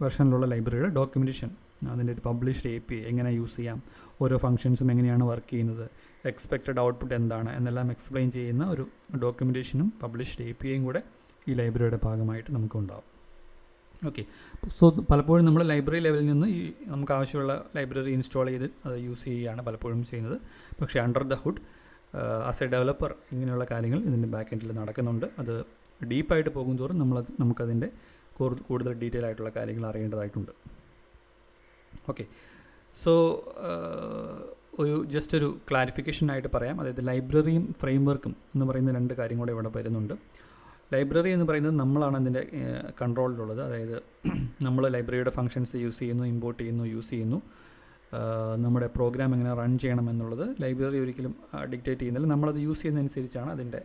വെർഷനിലുള്ള ലൈബ്രറിയുടെ ഡോക്യുമെൻറ്റേഷൻ, അതിൻ്റെ ഒരു പബ്ലിഷ്ഡ് API എങ്ങനെ യൂസ് ചെയ്യാം, ഓരോ ഫംഗ്ഷൻസും എങ്ങനെയാണ് വർക്ക് ചെയ്യുന്നത്, എക്സ്പെക്റ്റഡ് ഔട്ട്പുട്ട് എന്താണ് എന്നെല്ലാം എക്സ്പ്ലെയിൻ ചെയ്യുന്ന ഒരു ഡോക്യുമെൻറ്റേഷനും പബ്ലിഷ്ഡ് APIയും കൂടെ ഈ ലൈബ്രറിയുടെ ഭാഗമായിട്ട് നമുക്കുണ്ടാവും. ഓക്കെ, സോ പലപ്പോഴും നമ്മൾ ലൈബ്രറി ലെവലിൽ നിന്ന് ഈ നമുക്ക് ആവശ്യമുള്ള ലൈബ്രറി ഇൻസ്റ്റാൾ ചെയ്ത് അത് യൂസ് ചെയ്യുകയാണ് പലപ്പോഴും ചെയ്യുന്നത്. പക്ഷേ under the hood as A developer ഇങ്ങനെയുള്ള കാര്യങ്ങൾ ഇതിൻ്റെ ബാക്ക് എൻഡിൽ നടക്കുന്നുണ്ട്. അത് ഡീപ്പായിട്ട് പോകും തോറും നമുക്കതിൻ്റെ കൂടുതൽ ഡീറ്റെയിൽ ആയിട്ടുള്ള കാര്യങ്ങൾ അറിയേണ്ടതായിട്ടുണ്ട്. ഓക്കെ, സോ ജസ്റ്റ് ഒരു ക്ലാരിഫിക്കേഷനായിട്ട് പറയാം. അതായത് ലൈബ്രറിയും ഫ്രെയിംവർക്കും എന്ന് പറയുന്ന 2 കാര്യം കൂടെ ഇവിടെ വരുന്നുണ്ട്. ലൈബ്രറി എന്ന് പറയുന്നത് നമ്മളാണ് അതിൻ്റെ കൺട്രോളിലുള്ളത്. അതായത് നമ്മൾ ലൈബ്രറിയുടെ ഫങ്ഷൻസ് യൂസ് ചെയ്യുന്നു, ഇമ്പോർട്ട് ചെയ്യുന്നു, യൂസ് ചെയ്യുന്നു. നമ്മുടെ പ്രോഗ്രാം എങ്ങനെ റൺ ചെയ്യണം എന്നുള്ളത് ലൈബ്രറി ഒരിക്കലും ഡിക്റ്റേറ്റ് ചെയ്യുന്നില്ല. നമ്മളത് യൂസ് ചെയ്യുന്നതനുസരിച്ചാണ് അതിൻ്റെ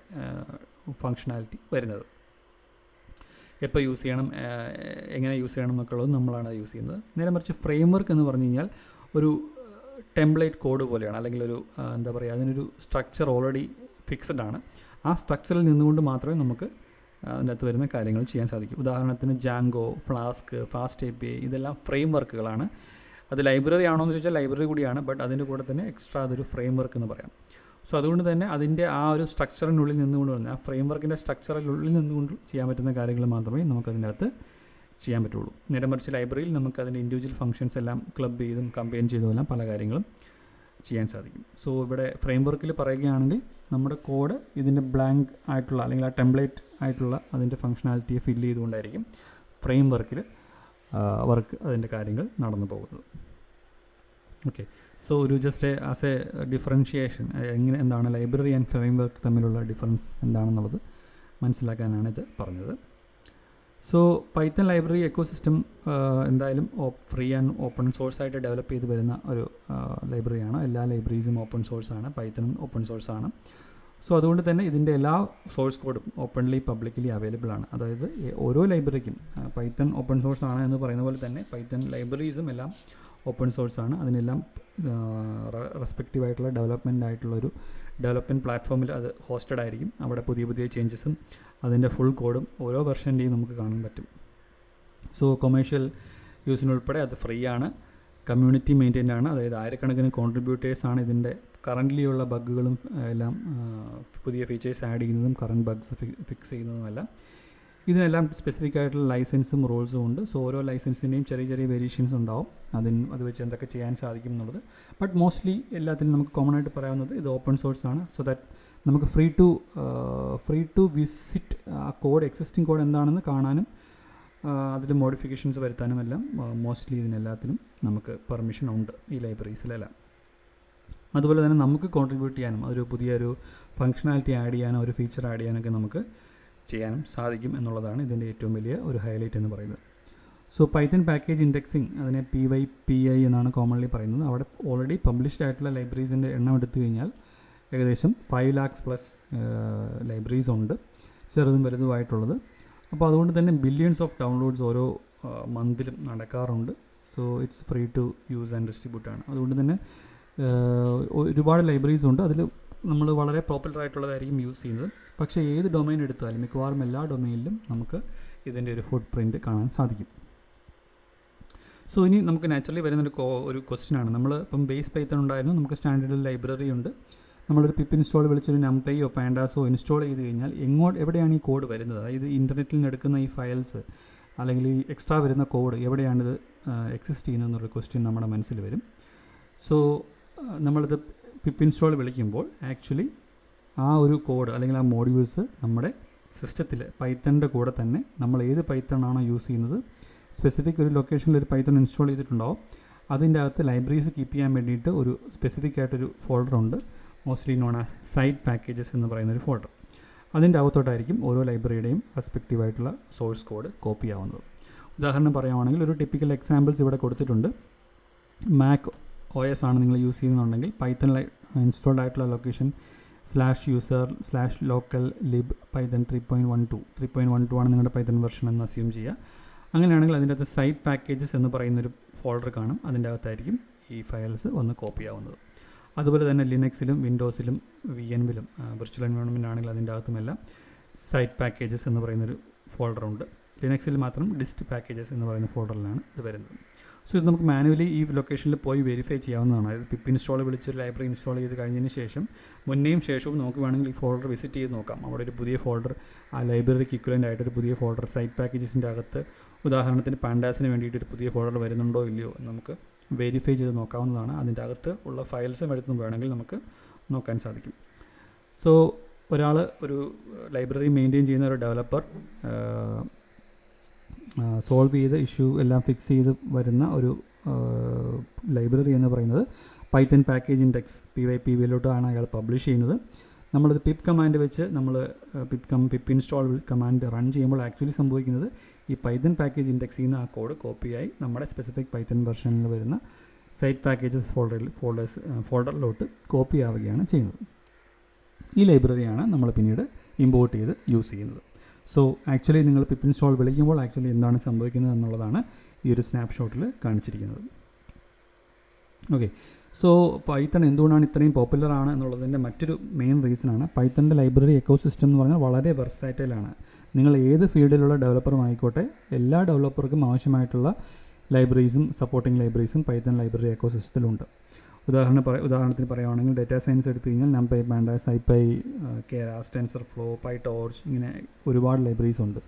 ഫങ്ഷനാലിറ്റി വരുന്നത്. എപ്പോൾ യൂസ് ചെയ്യണം, എങ്ങനെ യൂസ് ചെയ്യണം എന്നൊക്കെ ഉള്ളത് നമ്മളാണ് യൂസ് ചെയ്യുന്നത്. നേരെ മറിച്ച് ഫ്രെയിംവർക്ക് എന്ന് പറഞ്ഞു കഴിഞ്ഞാൽ ഒരു ടെംപ്ലേറ്റ് കോഡ് പോലെയാണ്, അല്ലെങ്കിൽ ഒരു എന്താ പറയുക, അതിനൊരു സ്ട്രക്ചർ ഓൾറെഡി ഫിക്സഡ് ആണ്. ആ സ്ട്രക്ചറിൽ നിന്നുകൊണ്ട് മാത്രമേ നമുക്ക് അതിനകത്ത് വരുന്ന കാര്യങ്ങൾ ചെയ്യാൻ സാധിക്കും. ഉദാഹരണത്തിന് ജാങ്കോ, ഫ്ലാസ്ക്, ഫാസ്റ്റ് API ഇതെല്ലാം ഫ്രെയിം വർക്കുകളാണ്. അത് ലൈബ്രറി ആണോ എന്ന് ചോദിച്ചാൽ ലൈബ്രറി കൂടിയാണ്, ബട്ട് അതിൻ്റെ കൂടെ തന്നെ എക്സ്ട്രാ അതൊരു ഫ്രെയിം വർക്ക് എന്ന് പറയാം. സോ അതുകൊണ്ട് തന്നെ അതിൻ്റെ ആ ഒരു സ്ട്രക്ചറിനുള്ളിൽ നിന്നുകൊണ്ട് തന്നെ ആ ഫ്രെയിം വർക്കിൻ്റെ സ്ട്രക്ചറിനുള്ളിൽ നിന്നുകൊണ്ട് ചെയ്യാൻ പറ്റുന്ന കാര്യങ്ങൾ മാത്രമേ നമുക്കതിൻ്റെ അകത്ത് ചെയ്യാൻ പറ്റുള്ളൂ. നേരെ മറിച്ച് ലൈബ്രറിയിൽ നമുക്ക് അതിൻ്റെ ഇൻഡിവിജ്വൽ ഫങ്ഷൻസ് എല്ലാം ക്ലബ് ചെയ്തും കമ്പൈൻ ചെയ്തും എല്ലാം പല കാര്യങ്ങളും ചെയ്യാൻ സാധിക്കും. സോ ഇവിടെ ഫ്രെയിം വർക്കിൽ പറയുകയാണെങ്കിൽ നമ്മുടെ കോഡ് ഇതിൻ്റെ ബ്ലാങ്ക് ആയിട്ടുള്ള അല്ലെങ്കിൽ ആ ടെംപ്ലേറ്റ് ആയിട്ടുള്ള അതിൻ്റെ ഫങ്ഷനാലിറ്റിയെ ഫില്ല് ചെയ്തുകൊണ്ടായിരിക്കും ഫ്രെയിം വർക്കിൽ അതിൻ്റെ കാര്യങ്ങൾ നടന്നു പോകുന്നത്. ഓക്കെ, സോ ഒരു ജസ്റ്റ് ആസ് എ ഡിഫറൻഷിയേഷൻ എന്താണ് ലൈബ്രറി ആൻഡ് ഫ്രെയിം വർക്ക് തമ്മിലുള്ള ഡിഫറൻസ് എന്താണെന്നുള്ളത് മനസ്സിലാക്കാനാണ് ഇത് പറഞ്ഞത്. സോ പൈത്തൺ ലൈബ്രറി എക്കോസിസ്റ്റം എന്തായാലും ഫ്രീ ആൻഡ് ഓപ്പൺ സോഴ്സായിട്ട് ഡെവലപ്പ് ചെയ്ത് വരുന്ന ഒരു ലൈബ്രറിയാണ്. എല്ലാ ലൈബ്രറീസും ഓപ്പൺ സോഴ്സാണ്, പൈത്തണും ഓപ്പൺ സോഴ്സാണ്. സോ അതുകൊണ്ട് തന്നെ ഇതിൻ്റെ എല്ലാ സോഴ്സ് കോഡും ഓപ്പൺലി പബ്ലിക്കലി അവൈലബിൾ ആണ്. അതായത് ഓരോ ലൈബ്രറിക്കും പൈത്തൺ ഓപ്പൺ സോഴ്സ് ആണ് എന്ന് പറയുന്ന പോലെ തന്നെ പൈത്തൺ ലൈബ്രറീസും എല്ലാം ഓപ്പൺ സോഴ്സാണ്. അതിനെല്ലാം റെസ്പെക്റ്റീവ് ആയിട്ടുള്ള ഡെവലപ്മെൻറ്റ് പ്ലാറ്റ്ഫോമിൽ അത് ഹോസ്റ്റഡ് ആയിരിക്കും. അവിടെ പുതിയ പുതിയ ചേഞ്ചസും അതിൻ്റെ ഫുൾ കോഡും ഓരോ വെർഷൻ്റെയും നമുക്ക് കാണാൻ പറ്റും. സോ കൊമേഴ്ഷ്യൽ യൂസിനുൾപ്പെടെ അത് ഫ്രീ ആണ്, കമ്മ്യൂണിറ്റി മെയിൻറ്റെയിൻഡ് ആണ്. അതായത് ആയിരക്കണക്കിന് കോൺട്രിബ്യൂട്ടേഴ്സാണ് ഇതിൻ്റെ കറൻ്റ്ലിയുള്ള ബഗ്ഗുകളും എല്ലാം പുതിയ ഫീച്ചേഴ്സ് ആഡ് ചെയ്യുന്നതും കറണ്ട് ബഗ്സ് ഫിക്സ് ചെയ്യുന്നതുമെല്ലാം. ഇതിനെല്ലാം സ്പെസിഫിക് ആയിട്ടുള്ള ലൈസൻസും റൂൾസും ഉണ്ട്. സോ ഓരോ ലൈസൻസിൻ്റെയും ചെറിയ ചെറിയ വേരിയേഷൻസ് ഉണ്ടാവും, അത് വെച്ച് എന്തൊക്കെ ചെയ്യാൻ സാധിക്കും എന്നുള്ളത്. ബട്ട് മോസ്റ്റ്ലി എല്ലാത്തിനും നമുക്ക് കോമൺ ആയിട്ട് പറയാവുന്നത് ഇത് ഓപ്പൺ സോഴ്സ് ആണ്. സോ ദാറ്റ് നമുക്ക് ഫ്രീ ടു വിസിറ്റ് ആ കോഡ്, എക്സിസ്റ്റിംഗ് കോഡ് എന്താണെന്ന് കാണാനും അതിൽ മോഡിഫിക്കേഷൻസ് വരുത്താനും എല്ലാം മോസ്റ്റ്ലി ഇതിനെല്ലാത്തിനും നമുക്ക് പെർമിഷൻ ഉണ്ട് ഈ ലൈബ്രറീസിലെല്ലാം. അതുപോലെ തന്നെ നമുക്ക് കോൺട്രിബ്യൂട്ട് ചെയ്യാനും ഒരു പുതിയൊരു ഫങ്ഷനാലിറ്റി ആഡ് ചെയ്യാനോ ഒരു ഫീച്ചർ ആഡ് ചെയ്യാനൊക്കെ നമുക്ക് ചെയ്യാനും സാധിക്കും എന്നുള്ളതാണ് ഇതിൻ്റെ ഏറ്റവും വലിയ ഒരു ഹൈലൈറ്റ് എന്ന് പറയുന്നത്. സോ പൈത്തൺ പാക്കേജ് ഇൻഡെക്സിങ്, അതിനെ PyPI എന്നാണ് കോമൺലി പറയുന്നത്. അവിടെ ഓൾറെഡി പബ്ലിഷ്ഡ് ആയിട്ടുള്ള ലൈബ്രറീസിൻ്റെ എണ്ണം എടുത്തു കഴിഞ്ഞാൽ ഏകദേശം 5 lakhs+ ലൈബ്രറീസ് ഉണ്ട്, ചെറുതും വലുതുമായിട്ടുള്ളത്. അപ്പോൾ അതുകൊണ്ട് തന്നെ ബില്യൺസ് ഓഫ് ഡൗൺലോഡ്സ് ഓരോ മന്തിലും നടക്കാറുണ്ട്. So it's free to use and distribute ആണ്. അതുകൊണ്ട് തന്നെ ഒരുപാട് ലൈബ്രറീസ് ഉണ്ട്. അതിൽ നമ്മൾ വളരെ പോപ്പുലർ ആയിട്ടുള്ളതായിരിക്കും യൂസ് ചെയ്യുന്നത്. പക്ഷേ ഏത് ഡൊമൈൻ എടുത്താലും മിക്കവാറും എല്ലാ ഡൊമൈനിലും നമുക്ക് ഇതിൻ്റെ ഒരു ഫുട് പ്രിൻറ്റ് കാണാൻ സാധിക്കും. സോ ഇനി നമുക്ക് നാച്ചുറലി വരുന്നൊരു ക്വസ്റ്റ്യനാണ്. നമ്മൾ ഇപ്പം ബേസ് പൈത്തൺ ഉണ്ടായിരുന്നു, നമുക്ക് സ്റ്റാൻഡേർഡ് ലൈബ്രറി ഉണ്ട്. നമ്മളൊരു പിപ്പ് ഇൻസ്റ്റാൾ വിളിച്ചൊരു നംപൈയോ പാൻഡാസോ ഇൻസ്റ്റാൾ ചെയ്ത് കഴിഞ്ഞാൽ എവിടെയാണ് ഈ കോഡ് വരുന്നത്? അതായത് ഇൻ്റർനെറ്റിൽ നിന്ന് എടുക്കുന്ന ഈ ഫയൽസ് അല്ലെങ്കിൽ ഈ എക്സ്ട്രാ വരുന്ന കോഡ് എവിടെയാണിത് എക്സിസ്റ്റ് ചെയ്യുന്നതെന്നൊരു ക്വസ്റ്റ്യൻ നമ്മുടെ മനസ്സിൽ വരും. സോ നമ്മളിത് പിപ്പ് ഇൻസ്റ്റാൾ വിളിക്കുമ്പോൾ ആക്ച്വലി ആ ഒരു കോഡ് അല്ലെങ്കിൽ ആ മോഡ്യൂൾസ് നമ്മുടെ സിസ്റ്റത്തിൽ പൈത്തണിൻ്റെ കൂടെ തന്നെ നമ്മൾ ഏത് പൈത്തണാണോ യൂസ് ചെയ്യുന്നത്, സ്പെസിഫിക് ഒരു ലൊക്കേഷനിൽ ഒരു പൈത്തൺ ഇൻസ്റ്റാൾ ചെയ്തിട്ടുണ്ടാവും. അതിൻ്റെ അകത്ത് ലൈബ്രറീസ് കീപ്പ് ചെയ്യാൻ വേണ്ടിയിട്ട് ഒരു സ്പെസിഫിക് ആയിട്ടൊരു ഫോൾഡറുണ്ട്, mostly known as site packages എന്ന് പറയുന്നൊരു ഫോൾഡർ. അതിൻ്റെ അകത്തോട്ടായിരിക്കും ഓരോ ലൈബ്രറിയുടെയും റെസ്പെക്റ്റീവ് ആയിട്ടുള്ള സോഴ്സ് കോഡ് കോപ്പി ആവുന്നത്. ഉദാഹരണം പറയുകയാണെങ്കിൽ ഒരു ടിപ്പിക്കൽ എക്സാമ്പിൾസ് ഇവിടെ കൊടുത്തിട്ടുണ്ട്. മാക് OS ആണ് നിങ്ങൾ യൂസ് ചെയ്യുന്നുണ്ടെങ്കിൽ പൈത്തൺ ഇൻസ്റ്റാൾഡ് ആയിട്ടുള്ള ലൊക്കേഷൻ /user/local/lib python 3.12 ആണ് നിങ്ങളുടെ പൈത്തൺ വെർഷൻ എന്ന് അസ്യൂം ചെയ്യുക. അങ്ങനെയാണെങ്കിൽ അതിൻ്റെ അകത്ത് സൈറ്റ് പാക്കേജസ് എന്ന് പറയുന്നൊരു ഫോൾഡർ കാണും. അതിൻ്റെ അകത്തായിരിക്കും ഈ ഫയൽസ് വന്ന് കോപ്പി ആവുന്നത്. അതുപോലെ തന്നെ ലിനക്സിലും വിൻഡോസിലും VNവിലും വിർച്വൽ എൻവയോൺമെൻറ്റ് ആണെങ്കിൽ അതിൻ്റെ അകത്തുമെല്ലാം സൈറ്റ് പാക്കേജസ് എന്ന് പറയുന്നൊരു ഫോൾഡറുണ്ട്. ലിനക്സിൽ മാത്രം ഡിസ്റ്റ് പാക്കേജസ് എന്ന് പറയുന്ന ഫോൾഡറിലാണ് ഇത് വരുന്നത്. സോ ഇത് നമുക്ക് മാനുവലി ഈ ലൊക്കേഷനിൽ പോയി വെരിഫൈ ചെയ്യാവുന്നതാണ്. അതായത് പിപ്പ് ഇൻസ്റ്റാൾ വിളിച്ചൊരു ലൈബ്രറി ഇൻസ്റ്റാൾ ചെയ്ത് കഴിഞ്ഞതിന് ശേഷം മുന്നേയും ശേഷവും നമുക്ക് വേണമെങ്കിൽ ഈ ഫോൾഡർ വിസിറ്റ് ചെയ്ത് നോക്കാം. അവിടെ ഒരു പുതിയ ഫോൾഡർ, ആ ലൈബ്രറിക്ക് ഇക്വലൻ്റ് ആയിട്ടൊരു പുതിയ ഫോൾഡർ സൈറ്റ് പാക്കേജസിൻ്റെ അകത്ത് ഉദാഹരണത്തിന് പാൻഡാസിന് വേണ്ടിയിട്ട് ഒരു പുതിയ ഫോൾഡർ വരുന്നുണ്ടോ ഇല്ലയോ എന്ന് നമുക്ക് വെരിഫൈ ചെയ്ത് നോക്കാവുന്നതാണ്. അതിൻ്റെ അകത്ത് ഉള്ള ഫയൽസും എടുത്ത് വേണമെങ്കിൽ നമുക്ക് നോക്കാൻ സാധിക്കും. സോ ഒരാൾ ഒരു ലൈബ്രറി മെയിൻറ്റെയിൻ ചെയ്യുന്ന ഒരു ഡെവലപ്പർ സോൾവ് ചെയ്ത് ഇഷ്യൂ എല്ലാം ഫിക്സ് ചെയ്ത് വരുന്ന ഒരു ലൈബ്രറി എന്ന് പറയുന്നത് പൈത്തൺ പാക്കേജ് ഇൻഡെക്സ് PyPI-ലോട്ടാണ് അയാൾ പബ്ലിഷ് ചെയ്യുന്നത്. നമ്മളത് പിപ്പ് കമാൻഡ് വെച്ച് നമ്മൾ പിപ്പ് ഇൻസ്റ്റാൾ കമാൻഡ് റൺ ചെയ്യുമ്പോൾ ആക്ച്വലി സംഭവിക്കുന്നത് ഈ പൈത്തൺ പാക്കേജ് ഇൻഡെക്സ് ചെയ്യുന്ന ആ കോഡ് കോപ്പിയായി നമ്മുടെ സ്പെസിഫിക് പൈത്തൺ വെർഷനിൽ വരുന്ന സൈറ്റ് പാക്കേജസ് ഫോൾഡറിലോട്ട് കോപ്പി ആവുകയാണ് ചെയ്യുന്നത്. ഈ ലൈബ്രറിയാണ് നമ്മൾ പിന്നീട് ഇമ്പോർട്ട് ചെയ്ത് യൂസ് ചെയ്യുന്നത്. സോ ആക്ച്വലി നിങ്ങൾ പിപ്പ് ഇൻസ്റ്റാൾ വിളിക്കുമ്പോൾ ആക്ച്വലി എന്താണ് സംഭവിക്കുന്നത് എന്നുള്ളതാണ് ഈ ഒരു സ്നാപ്ഷോട്ടിൽ കാണിച്ചിരിക്കുന്നത്. ഓക്കെ, സോ പൈത്തൺ എന്തുകൊണ്ടാണ് ഇത്രയും പോപ്പുലർ ആണ് എന്നുള്ളതിൻ്റെ മറ്റൊരു മെയിൻ റീസണാണ് പൈത്തണിൻ്റെ ലൈബ്രറി എക്കോസിസ്റ്റം എന്ന് പറഞ്ഞാൽ വളരെ വെർസൈറ്റൈലാണ്. നിങ്ങൾ ഏത് ഫീൽഡിലുള്ള ഡെവലപ്പറും ആയിക്കോട്ടെ, എല്ലാ ഡെവലപ്പർക്കും ആവശ്യമായിട്ടുള്ള ലൈബ്രറീസും സപ്പോർട്ടിംഗ് ലൈബ്രറീസും പൈത്തൺ ലൈബ്രറി എക്കോസിസ്റ്റത്തിലുണ്ട്. ഉദാഹരണത്തിന് പറയുകയാണെങ്കിൽ ഡാറ്റാ സയൻസ് എടുത്തു കഴിഞ്ഞാൽ NumPy, Pandas, SciPy, Keras, TensorFlow, PyTorch ഇങ്ങനെ ഒരുപാട് ലൈബ്രറീസ് ഉണ്ട്.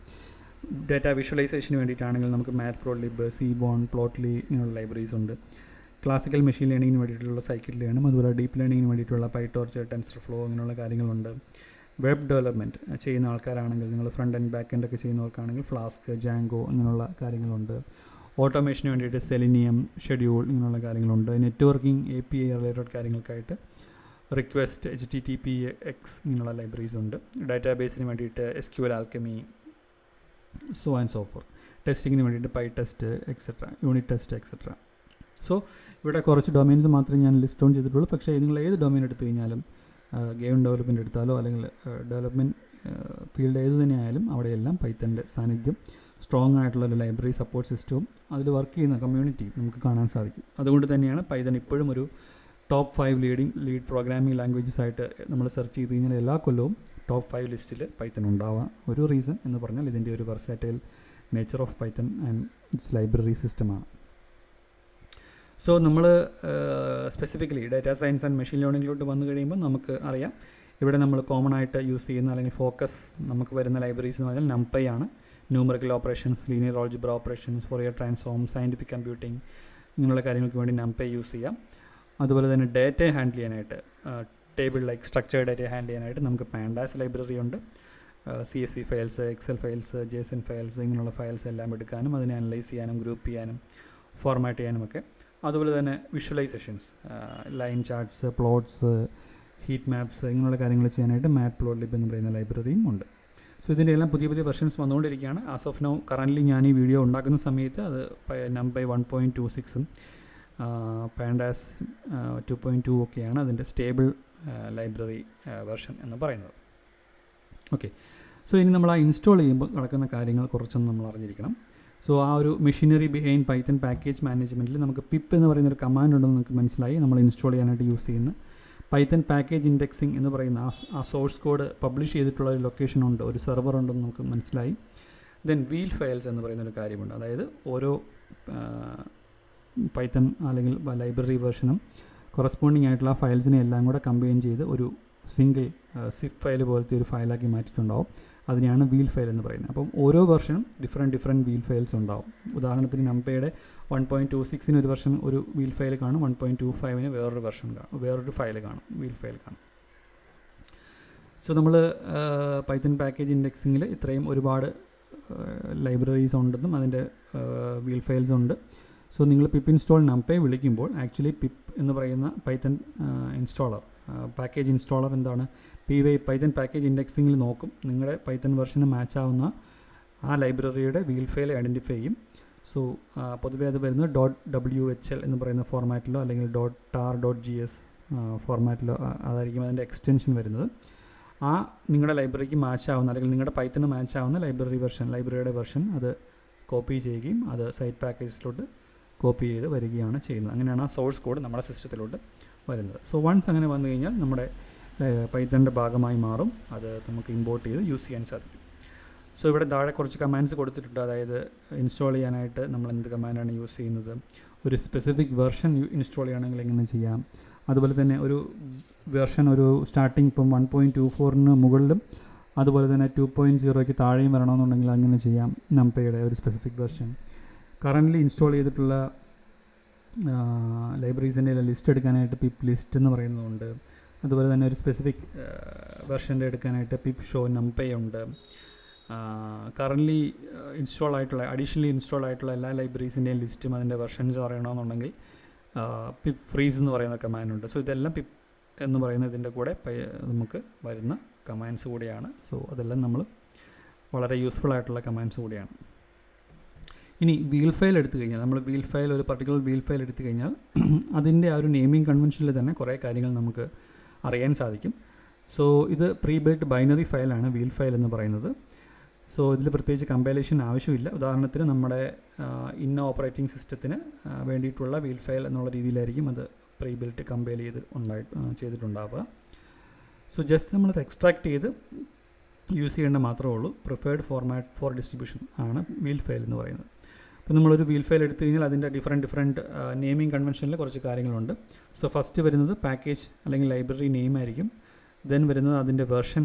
ഡാറ്റ വിഷ്വലൈസേഷന് വേണ്ടിയിട്ടാണെങ്കിൽ നമുക്ക് മാറ്റ്പ്ലോട്ലിബ്, സീബോൺ, പ്ലോട്ട്ലി ഇങ്ങനെയുള്ള ലൈബ്രറീസ് ഉണ്ട്. ക്ലാസിക്കൽ മെഷീൻ ലേണിങ്ങിന് വേണ്ടിയിട്ടുള്ള സൈക്കിൾ ലേണും അതുപോലെ ഡീപ്പ് ലേണിങ്ങിന് വേണ്ടിയിട്ടുള്ള പൈടോർച്ച്, ടെൻസർഫ്ലോ ഇങ്ങനെയുള്ള കാര്യങ്ങളുണ്ട്. വെബ് ഡെവലപ്മെൻറ്റ് ചെയ്യുന്ന ആൾക്കാരാണെങ്കിൽ, നിങ്ങൾ ഫ്രണ്ട് ആൻഡ് ബാക്ക് എൻഡ് ഒക്കെ ചെയ്യുന്നവർക്കാണെങ്കിൽ ഫ്ലാസ്ക്, ജാങ്കോ ഇങ്ങനെയുള്ള കാര്യങ്ങളുണ്ട്. ഓട്ടോമേഷന് വേണ്ടിയിട്ട് സെലിനിയം, ഷെഡ്യൂൾ ഇങ്ങനെയുള്ള കാര്യങ്ങളുണ്ട്. നെറ്റ്വർക്കിംഗ്, API റിലേറ്റഡ് കാര്യങ്ങൾക്കായിട്ട് റിക്വസ്റ്റ്, HTTPX ഇങ്ങനെയുള്ള ലൈബ്രറീസ് ഉണ്ട്. ഡാറ്റാബേസിന് വേണ്ടിയിട്ട് SQL Alchemy, so and so forth. ടെസ്റ്റിങ്ങിന് വേണ്ടിയിട്ട് PyTest etcetera, unit test etcetera. So ഇവിടെ കുറച്ച് ഡൊമൈൻസ് മാത്രമേ ഞാൻ ലിസ്റ്റ് ഓൺ ചെയ്തിട്ടുള്ളൂ. പക്ഷേ നിങ്ങൾ ഏത് ഡൊമൈൻ എടുത്തു കഴിഞ്ഞാലും, ഗെയിം ഡെവലപ്മെൻറ്റ് എടുത്താലോ അല്ലെങ്കിൽ ഡെവലപ്മെൻറ്റ് ഫീൽഡ് ഏത് തന്നെയായാലും അവിടെയെല്ലാം പൈത്തൻ്റെ സാന്നിധ്യം, സ്ട്രോങ് ആയിട്ടുള്ള ഒരു ലൈബ്രറി സപ്പോർട്ട് സിസ്റ്റവും അതിൽ വർക്ക് ചെയ്യുന്ന കമ്മ്യൂണിറ്റിയും നമുക്ക് കാണാൻ സാധിക്കും. അതുകൊണ്ട് തന്നെയാണ് പൈത്തൺ ഇപ്പോഴും ഒരു ടോപ്പ് 5 ലീഡ് പ്രോഗ്രാമിംഗ് ലാംഗ്വേജസ് ആയിട്ട് നമ്മൾ സെർച്ച് ചെയ്ത് കഴിഞ്ഞാൽ എല്ലാ കൊല്ലവും ടോപ്പ് 5 ലിസ്റ്റിൽ പൈത്തൺ ഉണ്ടാവാൻ ഒരു റീസൺ എന്ന് പറഞ്ഞാൽ ഇതിൻ്റെ ഒരു versatile nature of Python and its library സിസ്റ്റമാണ്. സോ നമ്മൾ specifically data science and machine ലേണിങ്ങിലോട്ട് വന്നു കഴിയുമ്പോൾ നമുക്ക് അറിയാം, ഇവിടെ നമ്മൾ കോമൺ ആയിട്ട് യൂസ് ചെയ്യുന്ന അല്ലെങ്കിൽ ഫോക്കസ് നമുക്ക് വരുന്ന ലൈബ്രറീസ് എന്ന് പറഞ്ഞാൽ NumPy ആണ്. Numerical operations, linear algebra operations, Fourier transform, scientific computing ഇങ്ങനെയുള്ള കാര്യങ്ങൾക്ക് വേണ്ടി NumPy യൂസ് ചെയ്യാം. അതുപോലെ തന്നെ ഡാറ്റ ഹാൻഡിൽ ചെയ്യാനായിട്ട്, table like structured data handle ചെയ്യാനായിട്ട് നമുക്ക് പാൻഡാസ് ലൈബ്രറി ഉണ്ട്. CSV files, Excel files, JSON files ഇങ്ങനെയുള്ള ഫയൽസ് എല്ലാം എടുക്കാനും അതിനെ അനലൈസ് ചെയ്യാനും ഗ്രൂപ്പ് ചെയ്യാനും ഫോർമാറ്റ് ചെയ്യാനുമൊക്കെ. അതുപോലെ തന്നെ visualisations, line charts, plots, heat maps ഇങ്ങനെയുള്ള കാര്യങ്ങൾ ചെയ്യാനായിട്ട് മാറ്റ്പ്ലോട്ലിബ് എന്ന് പറയുന്ന ലൈബ്രറിയും ഉണ്ട്. സോ ഇതിൻ്റെ എല്ലാം പുതിയ പുതിയ വെർഷൻസ് വന്നുകൊണ്ടിരിക്കുകയാണ്. ആസ് ഓഫ് നൗ കറൻ്റ്ലി ഞാൻ ഈ വീഡിയോ ഉണ്ടാക്കുന്ന സമയത്ത് അത് NumPy 1.26ഉം പാൻഡാസ് 2.2 ഒക്കെയാണ് അതിൻ്റെ സ്റ്റേബിൾ ലൈബ്രറി വെർഷൻ എന്ന് പറയുന്നത്. ഓക്കെ, സോ ഇനി നമ്മൾ ആ ഇൻസ്റ്റാൾ ചെയ്യുമ്പോൾ നടക്കുന്ന കാര്യങ്ങൾ കുറച്ചൊന്നും നമ്മൾ അറിഞ്ഞിരിക്കണം. സോ ആ ഒരു മെഷീനറി ബിഹൈൻഡ് പൈത്തൺ പാക്കേജ് മാനേജ്മെൻറ്റിൽ നമുക്ക് പിപ്പ് എന്ന് പറയുന്നൊരു കമാൻഡ് ഉണ്ടെന്ന് നമുക്ക് മനസ്സിലായി. നമ്മൾ ഇൻസ്റ്റാൾ ചെയ്യാനായിട്ട് യൂസ് ചെയ്യുന്ന പൈത്തൺ പാക്കേജ് ഇൻഡെക്സിങ് എന്ന് പറയുന്ന ആ സോഴ്സ് കോഡ് പബ്ലിഷ് ചെയ്തിട്ടുള്ള ഒരു ലൊക്കേഷൻ ഉണ്ട്, ഒരു സെർവർ ഉണ്ടെന്ന് നമുക്ക് മനസ്സിലായി. ദെൻ വീൽ ഫയൽസ് എന്ന് പറയുന്നൊരു കാര്യമുണ്ട്. അതായത് ഓരോ പൈത്തൺ അല്ലെങ്കിൽ ലൈബ്രറി വേർഷനും കൊറസ്പോണ്ടിങ് ആയിട്ടുള്ള ഫയൽസിനെ എല്ലാം കൂടെ കമ്പൈൻ ചെയ്ത് ഒരു സിംഗിൾ സിപ്പ് ഫയൽ പോലത്തെ ഒരു ഫയലാക്കി മാറ്റിയിട്ടുണ്ടാവും. അതിനെയാണ് വീൽ ഫയൽ എന്ന് പറയുന്നത്. അപ്പം ഓരോ വെർഷനും ഡിഫറെൻറ്റ് വീൽ ഫയൽസ് ഉണ്ടാവും. ഉദാഹരണത്തിന് NumPyയുടെ 1.26 ഒരു വെർഷൻ ഒരു വീൽ ഫയൽ കാണും, 1.25 വേറൊരു വെർഷൻ കാണും, വേറൊരു ഫയൽ കാണും, വീൽ ഫയൽ കാണും. സോ നമ്മൾ പൈത്തൺ പാക്കേജ് ഇൻഡെക്സിങ്ങിൽ ഇത്രയും ഒരുപാട് ലൈബ്രറീസ് ഉണ്ടെന്നും അതിൻ്റെ വീൽ ഫയൽസ് ഉണ്ട്. സോ നിങ്ങൾ പിപ്പ് ഇൻസ്റ്റാൾ NumPy വിളിക്കുമ്പോൾ ആക്ച്വലി പിപ്പ് എന്ന് പറയുന്ന പൈത്തൺ ഇൻസ്റ്റാളർ, പാക്കേജ് ഇൻസ്റ്റാളർ എന്താണ്, പൈത്തൺ പാക്കേജ് ഇൻഡെക്സിങ്ങിൽ നോക്കും, നിങ്ങളുടെ പൈത്തൺ വെർഷന് മാച്ച് ആവുന്ന ആ ലൈബ്രറിയുടെ വീൽ ഫയൽ ഐഡൻറ്റിഫൈ ചെയ്യും. സോ പൊതുവേ അത് വരുന്നത് .whl എന്ന് പറയുന്ന ഫോർമാറ്റിലോ അല്ലെങ്കിൽ .tar.gs ഫോർമാറ്റിലോ അതായിരിക്കും അതിൻ്റെ എക്സ്റ്റൻഷൻ വരുന്നത്. ആ നിങ്ങളുടെ ലൈബ്രറിക്ക് മാച്ച് ആവുന്ന അല്ലെങ്കിൽ നിങ്ങളുടെ പൈത്തണ് മാച്ച് ആവുന്ന ലൈബ്രറിയുടെ വെർഷൻ അത് കോപ്പി ചെയ്യുകയും അത് സൈറ്റ് പാക്കേജസിലോട്ട് കോപ്പി ചെയ്ത് വരികയാണ് ചെയ്യുന്നത്. അങ്ങനെയാണ് ആ സോഴ്സ് കോഡ് നമ്മുടെ സിസ്റ്റത്തിലോട്ട് വരുന്നത്. സോ വൺസ് അങ്ങനെ വന്നു കഴിഞ്ഞാൽ നമ്മുടെ പൈത്തണിൻ്റെ ഭാഗമായി മാറും, അത് നമുക്ക് ഇമ്പോർട്ട് ചെയ്ത് യൂസ് ചെയ്യാൻ സാധിക്കും. സോ ഇവിടെ താഴെ കുറച്ച് കമാൻഡ്സ് കൊടുത്തിട്ടുണ്ട്. അതായത് ഇൻസ്റ്റാൾ ചെയ്യാനായിട്ട് നമ്മൾ എന്ത് കമാൻഡാണ് യൂസ് ചെയ്യുന്നത്, ഒരു സ്പെസിഫിക് വെർഷൻ ഇൻസ്റ്റാൾ ചെയ്യുകയാണെങ്കിൽ എങ്ങനെ ചെയ്യാം, അതുപോലെ തന്നെ ഒരു വെർഷൻ ഒരു സ്റ്റാർട്ടിങ് ഇപ്പം 1.24 മുകളിലും അതുപോലെ തന്നെ 2.0 താഴെയും വരണമെന്നുണ്ടെങ്കിൽ അങ്ങനെ ചെയ്യാം. NumPyയുടെ ഒരു സ്പെസിഫിക് വെർഷൻ കറൻ്റ്ലി ഇൻസ്റ്റാൾ ചെയ്തിട്ടുള്ള ലൈബ്രറീസിൻ്റെ ലിസ്റ്റ് എടുക്കാനായിട്ട് പിപ്പ് ലിസ്റ്റ് എന്ന് പറയുന്നതുണ്ട്. അതുപോലെ തന്നെ ഒരു സ്പെസിഫിക് വെർഷൻ്റെ എടുക്കാനായിട്ട് പിപ്പ് ഷോ NumPy ഉണ്ട്. കറൻ്റ്ലി അഡീഷണലി ഇൻസ്റ്റാൾ ആയിട്ടുള്ള എല്ലാ ലൈബ്രറീസിൻ്റെയും ലിസ്റ്റും അതിൻ്റെ വെർഷൻസ് പറയണമെന്നുണ്ടെങ്കിൽ പിപ്പ് ഫ്രീസ് എന്ന് പറയുന്ന കമാൻഡുണ്ട്. സോ ഇതെല്ലാം പിപ്പ് എന്ന് പറയുന്ന ഇതിൻ്റെ കൂടെ നമുക്ക് വരുന്ന കമാൻഡ്സ് കൂടിയാണ്. സോ അതെല്ലാം നമ്മൾ വളരെ യൂസ്ഫുൾ ആയിട്ടുള്ള കമാൻഡ്സ് കൂടിയാണ്. ഇനി വീൽ ഫയൽ എടുത്തു കഴിഞ്ഞാൽ നമ്മൾ ഒരു പർട്ടിക്കുലർ വീൽ ഫയൽ എടുത്തു കഴിഞ്ഞാൽ അതിൻ്റെ ആ ഒരു നെയിമിംഗ് കൺവെൻഷനിൽ തന്നെ കുറേ കാര്യങ്ങൾ നമുക്ക് അറിയാൻ സാധിക്കും. സോ ഇത് പ്രീ ബിൽറ്റ് ബൈനറി ഫയലാണ് വീൽ ഫയൽ എന്ന് പറയുന്നത്. സോ ഇതിൽ പ്രത്യേകിച്ച് കമ്പൈലേഷൻ ആവശ്യമില്ല. ഉദാഹരണത്തിന് നമ്മുടെ ഇന്ന ഓപ്പറേറ്റിംഗ് സിസ്റ്റത്തിന് വേണ്ടിയിട്ടുള്ള വീൽ ഫയൽ എന്നുള്ള രീതിയിലായിരിക്കും അത് പ്രീ ബിൽറ്റ് കമ്പൈൽ ചെയ്തിട്ടുണ്ടാവുക. സോ ജസ്റ്റ് നമ്മളത് എക്സ്ട്രാക്ട് ചെയ്ത് യൂസ് ചെയ്യേണ്ട മാത്രമേ ഉള്ളൂ. പ്രിഫേർഡ് ഫോർമാറ്റ് ഫോർ ഡിസ്ട്രിബ്യൂഷൻ ആണ് വീൽ ഫയൽ എന്ന് പറയുന്നത്. അപ്പോൾ നമ്മളൊരു വീൽ ഫയൽ എടുത്തു കഴിഞ്ഞാൽ അതിൻ്റെ ഡിഫറെൻറ്റ് നെയിമിംഗ് കൺവെൻഷനിൽ കുറച്ച് കാര്യങ്ങളുണ്ട്. സോ ഫസ്റ്റ് വരുന്നത് പാക്കേജ് അല്ലെങ്കിൽ ലൈബ്രറി നെയിം ആയിരിക്കും. ദെൻ വരുന്നത് അതിൻ്റെ വെർഷൻ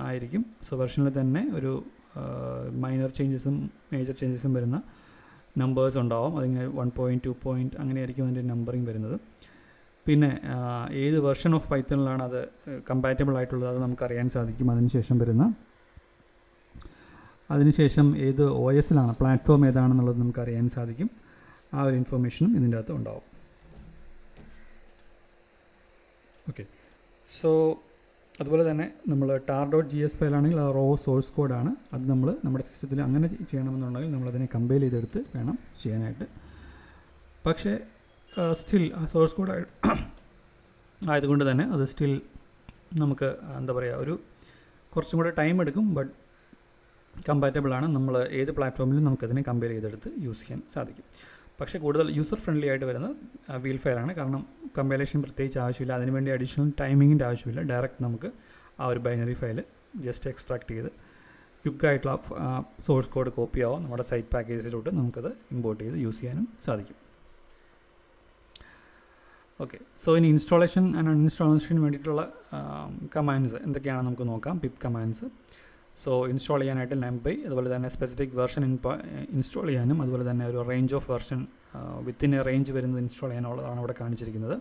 ആയിരിക്കും. സോ വെർഷനിൽ തന്നെ ഒരു മൈനർ ചേഞ്ചസും മേജർ ചേഞ്ചസും വരുന്ന നമ്പേഴ്സ് ഉണ്ടാവും. അതിങ്ങനെ 1 പോയിൻറ്റ് 2 പോയിൻറ്റ് അങ്ങനെയായിരിക്കും അതിൻ്റെ നമ്പറിങ് വരുന്നത്. പിന്നെ ഏത് വെർഷൻ ഓഫ് പൈത്തണിലാണ് അത് കമ്പാറ്റബിൾ ആയിട്ടുള്ളത് അത് നമുക്കറിയാൻ സാധിക്കും. അതിനുശേഷം ഏത് OS പ്ലാറ്റ്ഫോം ഏതാണെന്നുള്ളത് നമുക്കറിയാൻ സാധിക്കും. ആ ഒരു ഇൻഫർമേഷനും ഇതിൻ്റെ അകത്ത് ഉണ്ടാവും. ഓക്കെ, സോ അതുപോലെ തന്നെ നമ്മൾ tar.js ഫയലാണെങ്കിൽ റോ സോഴ്സ് കോഡാണ്. അത് നമ്മൾ നമ്മുടെ സിസ്റ്റത്തിൽ അങ്ങനെ ചെയ്യണമെന്നുണ്ടെങ്കിൽ നമ്മളതിനെ കമ്പൈൽ ചെയ്തെടുത്ത് വേണം ചെയ്യാനായിട്ട്. പക്ഷേ സ്റ്റിൽ സോഴ്സ് കോഡ് ആയതുകൊണ്ട് തന്നെ അത് സ്റ്റിൽ നമുക്ക് എന്താ പറയുക, ഒരു കുറച്ചും കൂടെ ടൈം എടുക്കും. ബട്ട് കമ്പാറ്റബിൾ ആണ്. നമ്മൾ ഏത് പ്ലാറ്റ്ഫോമിലും നമുക്കതിനെ കമ്പയർ ചെയ്തെടുത്ത് യൂസ് ചെയ്യാൻ സാധിക്കും. പക്ഷേ കൂടുതൽ യൂസർ ഫ്രണ്ട്ലി ആയിട്ട് വരുന്നത് വീൽ ഫയലാണ്. കാരണം കമ്പൈലേഷൻ പ്രത്യേകിച്ച് ആവശ്യമില്ല, അതിനുവേണ്ടി അഡീഷണൽ ടൈമിങ്ങിൻ്റെ ആവശ്യമില്ല. ഡയറക്റ്റ് നമുക്ക് ആ ഒരു ബൈനറി ഫയൽ ജസ്റ്റ് എക്സ്ട്രാക്ട് ചെയ്ത് ക്വിക്കായിട്ടുള്ള സോഴ്സ് കോഡ് കോപ്പി ആവാം, നമ്മുടെ സൈറ്റ് പാക്കേജിലോട്ട് നമുക്കത് ഇമ്പോർട്ട് ചെയ്ത് യൂസ് ചെയ്യാനും സാധിക്കും. ഓക്കെ, സോ ഇനി ഇൻസ്റ്റാളേഷൻ ആൻഡ് അൺഇൻസ്റ്റാളേഷന് വേണ്ടിയിട്ടുള്ള കമാൻഡ്സ് എന്തൊക്കെയാണെന്ന് നമുക്ക് നോക്കാം. Pip commands. സോ ഇൻസ്റ്റാൾ ചെയ്യാനായിട്ട് numpy, അതുപോലെ തന്നെ സ്പെസിഫിക് വെർഷൻ ഇൻസ്റ്റാൾ ചെയ്യാനും, അതുപോലെ തന്നെ ഒരു range of version within A range വരുന്നത് ഇൻസ്റ്റാൾ ചെയ്യാനുള്ളതാണ് ഇവിടെ കാണിച്ചിരിക്കുന്നത്.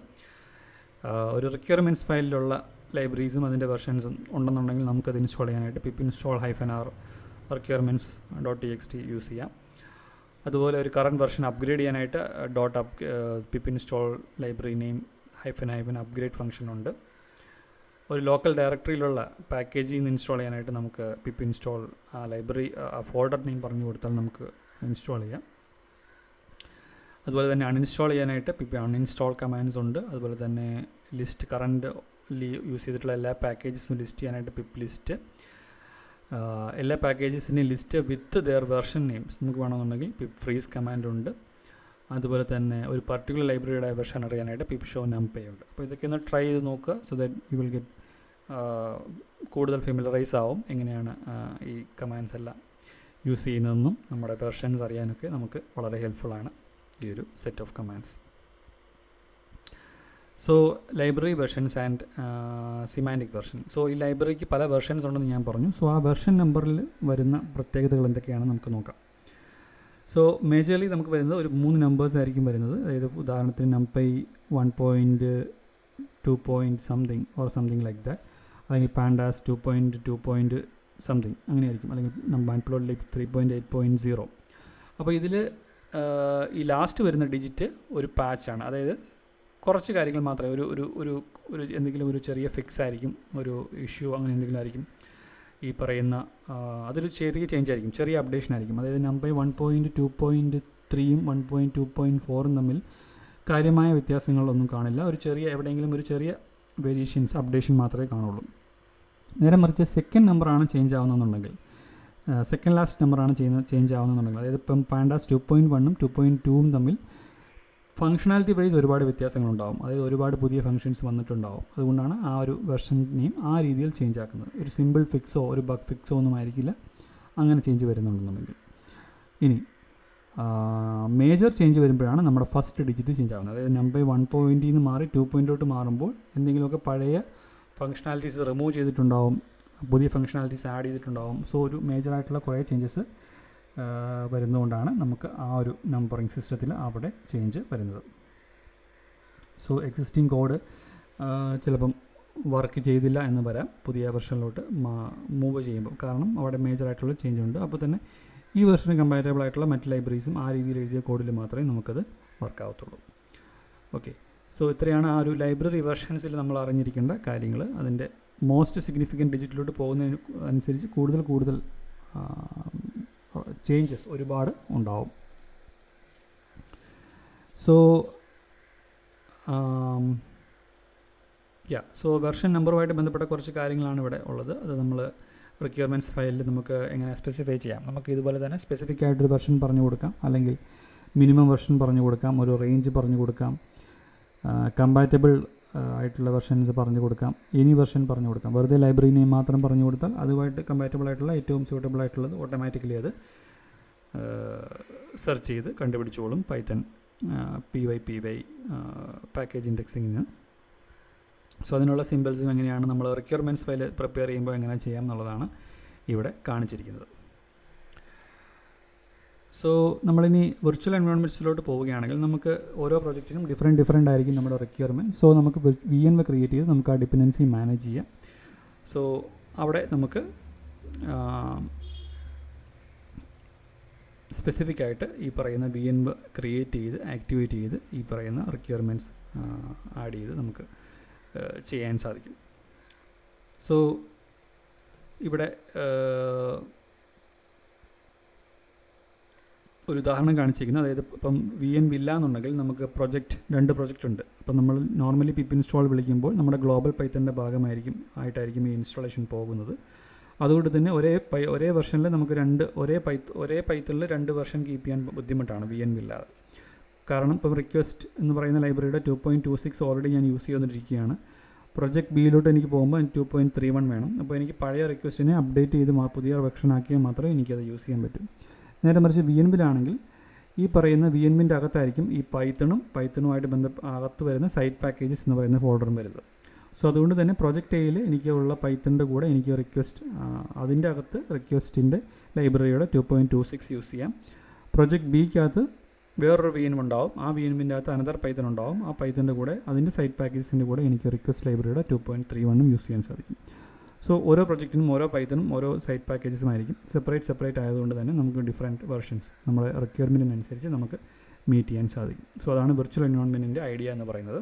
ഒരു റിക്വയർമെൻറ്റ്സ് ഫയലിലുള്ള ലൈബ്രറീസും അതിൻ്റെ വെർഷൻസും ഉണ്ടെന്നുണ്ടെങ്കിൽ നമുക്കത് ഇൻസ്റ്റാൾ ചെയ്യാനായിട്ട് pip install -r requirements.txt use ചെയ്യാം. അതുപോലെ ഒരു കറണ്ട് വെർഷൻ അപ്ഗ്രേഡ് ചെയ്യാനായിട്ട് pip install library name -upgrade function ഉണ്ട്. ഒരു ലോക്കൽ ഡയറക്ടറിയിലുള്ള പാക്കേജിൽ നിന്ന് ഇൻസ്റ്റാൾ ചെയ്യാനായിട്ട് നമുക്ക് പിപ്പ് ഇൻസ്റ്റാൾ ആ ലൈബ്രറി ഫോൾഡർ നെയിം പറഞ്ഞു കൊടുത്താൽ നമുക്ക് ഇൻസ്റ്റാൾ ചെയ്യാം. അതുപോലെ തന്നെ അൺഇൻസ്റ്റാൾ ചെയ്യാനായിട്ട് പിപ്പ് അൺഇൻസ്റ്റാൾ കമാൻഡ്സ് ഉണ്ട്. അതുപോലെ തന്നെ ലിസ്റ്റ് കറണ്ട് യൂസ് ചെയ്തിട്ടുള്ള എല്ലാ പാക്കേജസും ലിസ്റ്റ് ചെയ്യാനായിട്ട് പിപ്പ് ലിസ്റ്റ്. എല്ലാ പാക്കേജസിൻ്റെയും list with their version names നമുക്ക് വേണമെന്നുണ്ടെങ്കിൽ പിപ്പ് ഫ്രീസ് കമാൻഡ് ഉണ്ട്. അതുപോലെ തന്നെ ഒരു പർട്ടിക്കുലർ ലൈബ്രറിയുടെ വെർഷൻ അറിയാനായിട്ട് പിപ്പ് ഷോ numpy ഉണ്ട്. അപ്പോൾ ഇതൊക്കെ ഒന്ന് ട്രൈ ചെയ്ത് നോക്കുക. So that you will get കൂടുതൽ ഫെമിലറൈസ് ആവും എങ്ങനെയാണ് ഈ കമാൻഡ്സ് എല്ലാം യൂസ് ചെയ്യുന്നതെന്നും നമ്മുടെ വെർഷൻസ് അറിയാനൊക്കെ നമുക്ക് വളരെ ഹെൽപ്ഫുള്ളാണ് ഈ ഒരു set of commands. So library versions and semantic version. So ഈ ലൈബ്രറിക്ക് പല വെർഷൻസ് ഉണ്ടെന്ന് ഞാൻ പറഞ്ഞു. സോ ആ വെർഷൻ നമ്പറിൽ വരുന്ന പ്രത്യേകതകൾ എന്തൊക്കെയാണെന്ന് നമുക്ക് നോക്കാം. സോ മേജർലി നമുക്ക് വരുന്നത് ഒരു 3 നമ്പേഴ്സ് ആയിരിക്കും വരുന്നത്. അതായത് ഉദാഹരണത്തിന് numpy 1.2 something or something like that, അല്ലെങ്കിൽ pandas 2.2 സംതിങ് അങ്ങനെയായിരിക്കും, അല്ലെങ്കിൽ matplotlib 3.8.0. അപ്പോൾ ഇതിൽ ഈ ലാസ്റ്റ് വരുന്ന ഡിജിറ്റ് ഒരു പാച്ചാണ്. അതായത് കുറച്ച് കാര്യങ്ങൾ മാത്രമേ ഒരു എന്തെങ്കിലും ഒരു ചെറിയ ഫിക്സ് ആയിരിക്കും, ഒരു ഇഷ്യൂ അങ്ങനെ എന്തെങ്കിലും ആയിരിക്കും ഈ പറയുന്ന. അതൊരു ചെറിയ ചേഞ്ച് ആയിരിക്കും, ചെറിയ അപ്ഡേഷൻ ആയിരിക്കും. അതായത് numpy 1.2.3 1.2.4 തമ്മിൽ കാര്യമായ വ്യത്യാസങ്ങളൊന്നും കാണില്ല. ഒരു ചെറിയ എവിടെയെങ്കിലും ഒരു ചെറിയ വേരിയേഷൻസ് അപ്ഡേഷൻ മാത്രമേ കാണുള്ളൂ. നേരെ മറിച്ച് സെക്കൻഡ് നമ്പറാണ് ചേഞ്ച് ആവുന്നതെന്നുണ്ടെങ്കിൽ, സെക്കൻഡ് ലാസ്റ്റ് നമ്പറാണ് ചേഞ്ച് ആവുന്നതെന്നുണ്ടെങ്കിൽ, അതായത് ഇപ്പം pandas 2.1 2.2 തമ്മിൽ ഫങ്ഷണാലിറ്റി വൈസ് ഒരുപാട് വ്യത്യാസങ്ങളുണ്ടാവും. അതായത് ഒരുപാട് പുതിയ ഫങ്ഷൻസ് വന്നിട്ടുണ്ടാവും. അതുകൊണ്ടാണ് ആ ഒരു വെർഷനെയും ആ രീതിയിൽ ചേഞ്ച് ആക്കുന്നത്. ഒരു സിമ്പിൾ ഫിക്സോ ഒരു ബഗ് ഫിക്സോ ഒന്നും ആയിരിക്കില്ല അങ്ങനെ ചേഞ്ച് വരുന്നുണ്ടെന്നുണ്ടെങ്കിൽ. ഇനി മേജർ ചേഞ്ച് വരുമ്പോഴാണ് നമ്മുടെ ഫസ്റ്റ് ഡിജിറ്റ് ചേഞ്ച് ആവുന്നത്. അതായത് numpy 1.0 നിന്ന് മാറി 2.0 മാറുമ്പോൾ എന്തെങ്കിലുമൊക്കെ പഴയ ഫങ്ഷണാലിറ്റീസ് റിമൂവ് ചെയ്തിട്ടുണ്ടാവും, പുതിയ ഫങ്ഷണാലിറ്റീസ് ആഡ് ചെയ്തിട്ടുണ്ടാവും. സോ ഒരു മേജറായിട്ടുള്ള കുറേ ചേഞ്ചസ് വരുന്നതുകൊണ്ടാണ് നമുക്ക് ആ ഒരു നമ്പറിങ് സിസ്റ്റത്തിൽ അവിടെ ചേഞ്ച് വരുന്നത്. സോ എക്സിസ്റ്റിംഗ് കോഡ് ചിലപ്പം വർക്ക് ചെയ്തില്ല എന്ന് വരാം പുതിയ വെർഷനിലോട്ട് മൂവ് ചെയ്യുമ്പോൾ, കാരണം അവിടെ മേജറായിട്ടുള്ള ചേഞ്ച് ഉണ്ട്. അപ്പോൾ തന്നെ ഈ വെർഷന് കമ്പാറ്റബിൾ ആയിട്ടുള്ള മറ്റ് ലൈബ്രറീസും ആ രീതിയിൽ എഴുതിയ കോഡിൽ മാത്രമേ നമുക്കത് വർക്കാവത്തുള്ളൂ. ഓക്കെ, സോ ഇത്രയാണ് ആ ഒരു ലൈബ്രറി വെർഷൻസിൽ നമ്മൾ അറിഞ്ഞിരിക്കേണ്ട കാര്യങ്ങൾ. അതിൻ്റെ മോസ്റ്റ് സിഗ്നിഫിക്കൻറ്റ് ഡിജിറ്റിലോട്ട് പോകുന്നതിന് അനുസരിച്ച് കൂടുതൽ ചേഞ്ചസ് ഒരുപാട് ഉണ്ടാവും. സോ സോ വെർഷൻ നമ്പറുമായിട്ട് ബന്ധപ്പെട്ട കുറച്ച് കാര്യങ്ങളാണ് ഇവിടെ ഉള്ളത്. അത് നമ്മൾ റിക്വയർമെൻറ്റ്സ് ഫയലിൽ നമുക്ക് എങ്ങനെ സ്പെസിഫൈ ചെയ്യാം. നമുക്ക് ഇതുപോലെ തന്നെ സ്പെസിഫിക് ആയിട്ടൊരു വെർഷൻ പറഞ്ഞു കൊടുക്കാം, അല്ലെങ്കിൽ മിനിമം വെർഷൻ പറഞ്ഞു കൊടുക്കാം, ഒരു റേഞ്ച് പറഞ്ഞു കൊടുക്കാം, കമ്പാറ്റബിൾ ആയിട്ടുള്ള വെർഷൻസ് പറഞ്ഞു കൊടുക്കാം, എനി വെർഷൻ പറഞ്ഞു കൊടുക്കാം. വെറുതെ ലൈബ്രറി നെയിം മാത്രം പറഞ്ഞു കൊടുത്താൽ അതുമായിട്ട് കമ്പാറ്റബിൾ ആയിട്ടുള്ള ഏറ്റവും സ്യൂട്ടബിൾ ആയിട്ടുള്ളത് ഓട്ടോമാറ്റിക്കലി അത് സെർച്ച് ചെയ്ത് കണ്ടുപിടിച്ചോളും പൈത്തൺ py പാക്കേജ് ഇൻഡെക്സിങ്ങിന്. സോ അതിനുള്ള സിമ്പിൾസും എങ്ങനെയാണ് നമ്മൾ റിക്വയർമെൻറ്റ്സ് ഫയൽ പ്രിപ്പയർ ചെയ്യുമ്പോൾ എങ്ങനെ ചെയ്യാം എന്നുള്ളതാണ് ഇവിടെ കാണിച്ചിരിക്കുന്നത്. സോ നമ്മളിനി വിർച്വൽ എൻവയോൺമെൻറ്റ്സിലോട്ട് പോവുകയാണെങ്കിൽ നമുക്ക് ഓരോ പ്രോജക്റ്റിനും ഡിഫറെൻ്റ് ആയിരിക്കും നമ്മുടെ റിക്വയർമെൻറ്റ്. സോ നമുക്ക് VNV ക്രിയേറ്റ് ചെയ്ത് നമുക്ക് ആ ഡിപ്പെൻഡൻസി മാനേജ് ചെയ്യാം. സോ അവിടെ നമുക്ക് സ്പെസിഫിക് ആയിട്ട് ഈ പറയുന്ന VNV ക്രിയേറ്റ് ചെയ്ത് ആക്ടിവേറ്റ് ചെയ്ത് ഈ പറയുന്ന റിക്വയർമെൻറ്റ്സ് ആഡ് ചെയ്ത് നമുക്ക് ചെയ്യാൻ സാധിക്കും. സോ ഇവിടെ ഒരു ഉദാഹരണം കാണിച്ചിരിക്കുന്നത്, അതായത് ഇപ്പം VNV ഇല്ല എന്നുണ്ടെങ്കിൽ നമുക്ക് രണ്ട് പ്രൊജക്റ്റ് ഉണ്ട്. അപ്പം നമ്മൾ നോർമലി പിപ്പ് ഇൻസ്റ്റാൾ വിളിക്കുമ്പോൾ നമ്മുടെ ഗ്ലോബൽ പൈത്തണിൻ്റെ ഭാഗമായിരിക്കും ഈ ഇൻസ്റ്റാളേഷൻ പോകുന്നത്. അതുകൊണ്ട് തന്നെ ഒരേ വെർഷനിൽ നമുക്ക് ഒരേ പൈത്തണിൽ 2 വെർഷൻ കീപ്പ് ചെയ്യാൻ ബുദ്ധിമുട്ടാണ് VNV ഇല്ലാതെ. കാരണം ഇപ്പം റിക്വസ്റ്റ് എന്ന് പറയുന്ന ലൈബ്രറിയുടെ 2.26 ഓൾറെഡി ഞാൻ യൂസ് ചെയ്തുകൊണ്ടിരിക്കുകയാണ്. പ്രൊജക്റ്റ് ബിയിലോട്ട് എനിക്ക് പോകുമ്പോൾ 2.31 വേണം. അപ്പോൾ എനിക്ക് പഴയ റിക്വസ്റ്റിനെ അപ്ഡേറ്റ് ചെയ്ത് പുതിയ വെർഷൻ ആക്കിയാൽ മാത്രമേ എനിക്കത് യൂസ് ചെയ്യാൻ പറ്റൂ. നേരെ മറിച്ച് VNVയിലാണെങ്കിൽ ഈ പറയുന്ന VNVൻ്റെ അകത്തായിരിക്കും ഈ പൈത്തണുമായിട്ട് അകത്ത് വരുന്ന സൈറ്റ് പാക്കേജസ് എന്ന് പറയുന്ന ഫോൾഡറും വരുന്നത്. സോ അതുകൊണ്ട് തന്നെ പ്രൊജക്റ്റ് എയിൽ എനിക്കുള്ള പൈത്തണിൻ്റെ കൂടെ എനിക്ക് റിക്വസ്റ്റ് അതിൻ്റെ അകത്ത് റിക്വസ്റ്റിൻ്റെ ലൈബ്രറിയുടെ 2.26 യൂസ് ചെയ്യാം. പ്രൊജക്റ്റ് ബിക്കകത്ത് വേറൊരു VNV ഉണ്ടാവും. ആ VNVൻ്റെ അകത്ത് അനദർ പൈത്തൺ ഉണ്ടാവും. ആ പൈത്തണിൻ്റെ കൂടെ അതിൻ്റെ സൈറ്റ് പാക്കേജസിൻ്റെ കൂടെ എനിക്ക് റിക്വസ്റ്റ് ലൈബ്രറിയുടെ 2.31 യൂസ് ചെയ്യാൻ സാധിക്കും. സോ ഓരോ പ്രൊജക്റ്റിനും ഓരോ പൈത്തണും ഓരോ സൈറ്റ് പാക്കേജസും ആയിരിക്കും. സെപ്പറേറ്റ് ആയതുകൊണ്ട് തന്നെ നമുക്ക് ഡിഫറെൻറ്റ് വെർഷൻസ് നമ്മുടെ റിക്വയർമെൻറ്റിനനുസരിച്ച് നമുക്ക് മീറ്റ് ചെയ്യാൻ സാധിക്കും. സോ അതാണ് വിർച്വൽ എൻവയോൺമെൻറ്റിൻ്റെ ഐഡിയ എന്ന് പറയുന്നത്.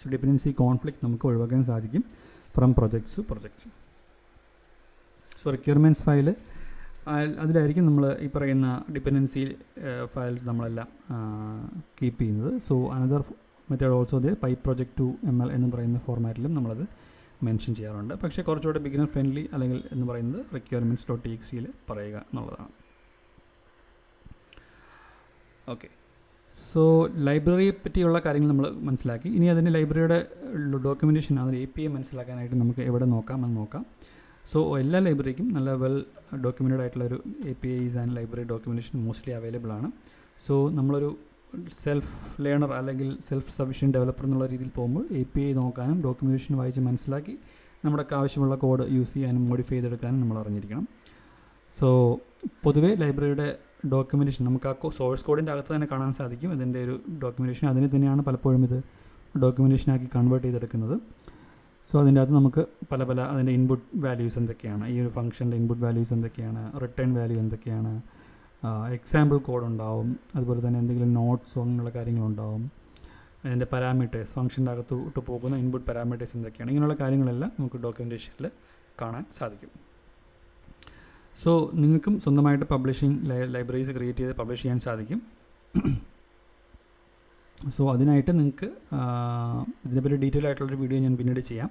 സോ ഡിപ്പെൻഡൻസി കോൺഫ്ലിക്റ്റ് നമുക്ക് ഒഴിവാക്കാൻ സാധിക്കും from projects to projects. So requirements file അതിലായിരിക്കും നമ്മൾ ഈ പറയുന്ന ഡിപ്പെൻഡൻസി ഫയൽസ് നമ്മളെല്ലാം കീപ്പ് ചെയ്യുന്നത്. So another method also PyProject2ML എന്ന് പറയുന്ന ഫോർമാറ്റിലും നമ്മളത് മെൻഷൻ ചെയ്യാറുണ്ട്. പക്ഷേ കുറച്ചുകൂടെ ബിഗിനർ ഫ്രണ്ട്ലി അല്ലെങ്കിൽ എന്ന് പറയുന്നത് requirements.txt പറയുക എന്നുള്ളതാണ്. ഓക്കെ, സോ ലൈബ്രറിയെ പറ്റിയുള്ള കാര്യങ്ങൾ നമ്മൾ മനസ്സിലാക്കി. ഇനി അതിൻ്റെ ലൈബ്രറിയുടെ ഡോക്യുമെൻറ്റേഷൻ, അതിൻ്റെ API മനസ്സിലാക്കാനായിട്ട് നമുക്ക് എവിടെ നോക്കാം. സോ എല്ലാ ലൈബ്രറിക്കും നല്ല വെൽ ഡോക്യുമെൻറ്റഡ് ആയിട്ടുള്ളൊരു APIs and library documentation mostly available ആണ്. സോ നമ്മളൊരു സെൽഫ് ലേണർ അല്ലെങ്കിൽ സെൽഫ് സഫിഷ്യൻറ്റ് ഡെവലപ്പർ എന്നുള്ള രീതിയിൽ പോകുമ്പോൾ API നോക്കാനും ഡോക്യുമെൻറ്റേഷൻ വായിച്ച് മനസ്സിലാക്കി നമ്മുടെ ആവശ്യമുള്ള കോഡ് യൂസ് ചെയ്യാനും മോഡിഫൈ ചെയ്തെടുക്കാനും നമ്മൾ അറിഞ്ഞിരിക്കണം. സോ പൊതുവേ ലൈബ്രറിയുടെ ഡോക്യുമെൻറ്റേഷൻ നമുക്ക് ആ സോഴ്സ് കോഡിൻ്റെ അകത്ത് തന്നെ കാണാൻ സാധിക്കും. ഇതിൻ്റെ ഒരു ഡോക്യുമെൻറ്റേഷൻ അതിനെ തന്നെയാണ് പലപ്പോഴും ഇത് ഡോക്യുമെൻറ്റേഷനാക്കി കൺവേർട്ട് ചെയ്തെടുക്കുന്നത്. സോ അതിൻ്റെ അകത്ത് നമുക്ക് പല അതിൻ്റെ ഇൻപുട്ട് വാല്യൂസ് എന്തൊക്കെയാണ്, ഈ ഒരു ഫംഗ്ഷൻ്റെ ഇൻപുട്ട് വാല്യൂസ് എന്തൊക്കെയാണ്, റിട്ടേൺ വാല്യൂ എന്തൊക്കെയാണ്, എക്സാമ്പിൾ കോഡ് ഉണ്ടാവും, അതുപോലെ തന്നെ എന്തെങ്കിലും നോട്ട്സോ അങ്ങനെയുള്ള കാര്യങ്ങളുണ്ടാവും, അതിൻ്റെ പാരാമീറ്റേഴ്സ്, ഫംഗ്ഷൻ്റെ അകത്തോട്ട് പോകുന്ന ഇൻപുട്ട് പാരാമീറ്റേഴ്സ് എന്തൊക്കെയാണ്, ഇങ്ങനെയുള്ള കാര്യങ്ങളെല്ലാം നമുക്ക് ഡോക്യുമെൻറ്റേഷനിൽ കാണാൻ സാധിക്കും. സോ നിങ്ങൾക്കും സ്വന്തമായിട്ട് ലൈബ്രറീസ് ക്രിയേറ്റ് ചെയ്ത് പബ്ലിഷ് ചെയ്യാൻ സാധിക്കും. സോ അതിനായിട്ട് നിങ്ങൾക്ക് ഇതിനെപ്പറ്റി ഡീറ്റെയിൽ ആയിട്ടുള്ളൊരു വീഡിയോ ഞാൻ പിന്നീട് ചെയ്യാം.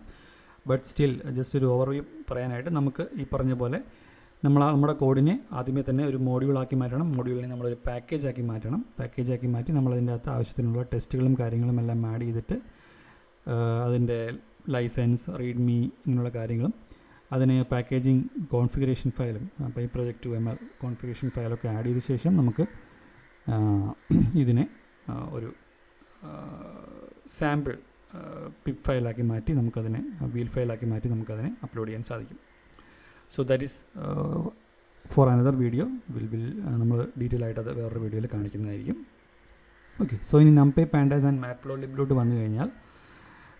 ബട്ട് സ്റ്റിൽ ജസ്റ്റ് ഒരു ഓവർവ്യൂ പറയാനായിട്ട് നമുക്ക് ഈ പറഞ്ഞ പോലെ നമ്മുടെ കോഡിനെ ആദ്യമേ തന്നെ ഒരു മോഡ്യൂളാക്കി മാറ്റണം. മോഡ്യൂളിനെ നമ്മളൊരു പാക്കേജാക്കി മാറ്റി നമ്മളതിൻ്റെ അകത്ത് ആവശ്യത്തിനുള്ള ടെസ്റ്റുകളും കാര്യങ്ങളും എല്ലാം ആഡ് ചെയ്തിട്ട് അതിൻ്റെ ലൈസൻസ്, റീഡ്മി ഇങ്ങനെയുള്ള കാര്യങ്ങളും അതിന് പാക്കേജിങ് കോൺഫിഗറേഷൻ ഫയലും PyProject2ML കോൺഫിഗറേഷൻ ഫയലൊക്കെ ആഡ് ചെയ്ത ശേഷം നമുക്ക് ഇതിനെ ഒരു സാമ്പിൾ പിപ്പ് ഫയലാക്കി മാറ്റി നമുക്കതിനെ വീൽ ഫയലാക്കി മാറ്റി നമുക്കതിനെ അപ്ലോഡ് ചെയ്യാൻ സാധിക്കും. So that is for another video നമ്മൾ ഡീറ്റെയിൽ ആയിട്ട് അത് വേറൊരു വീഡിയോയിൽ കാണിക്കുന്നതായിരിക്കും. ഓക്കെ, സോ ഇനി NumPy, Pandas ആൻഡ് Matplotlib വന്നു കഴിഞ്ഞാൽ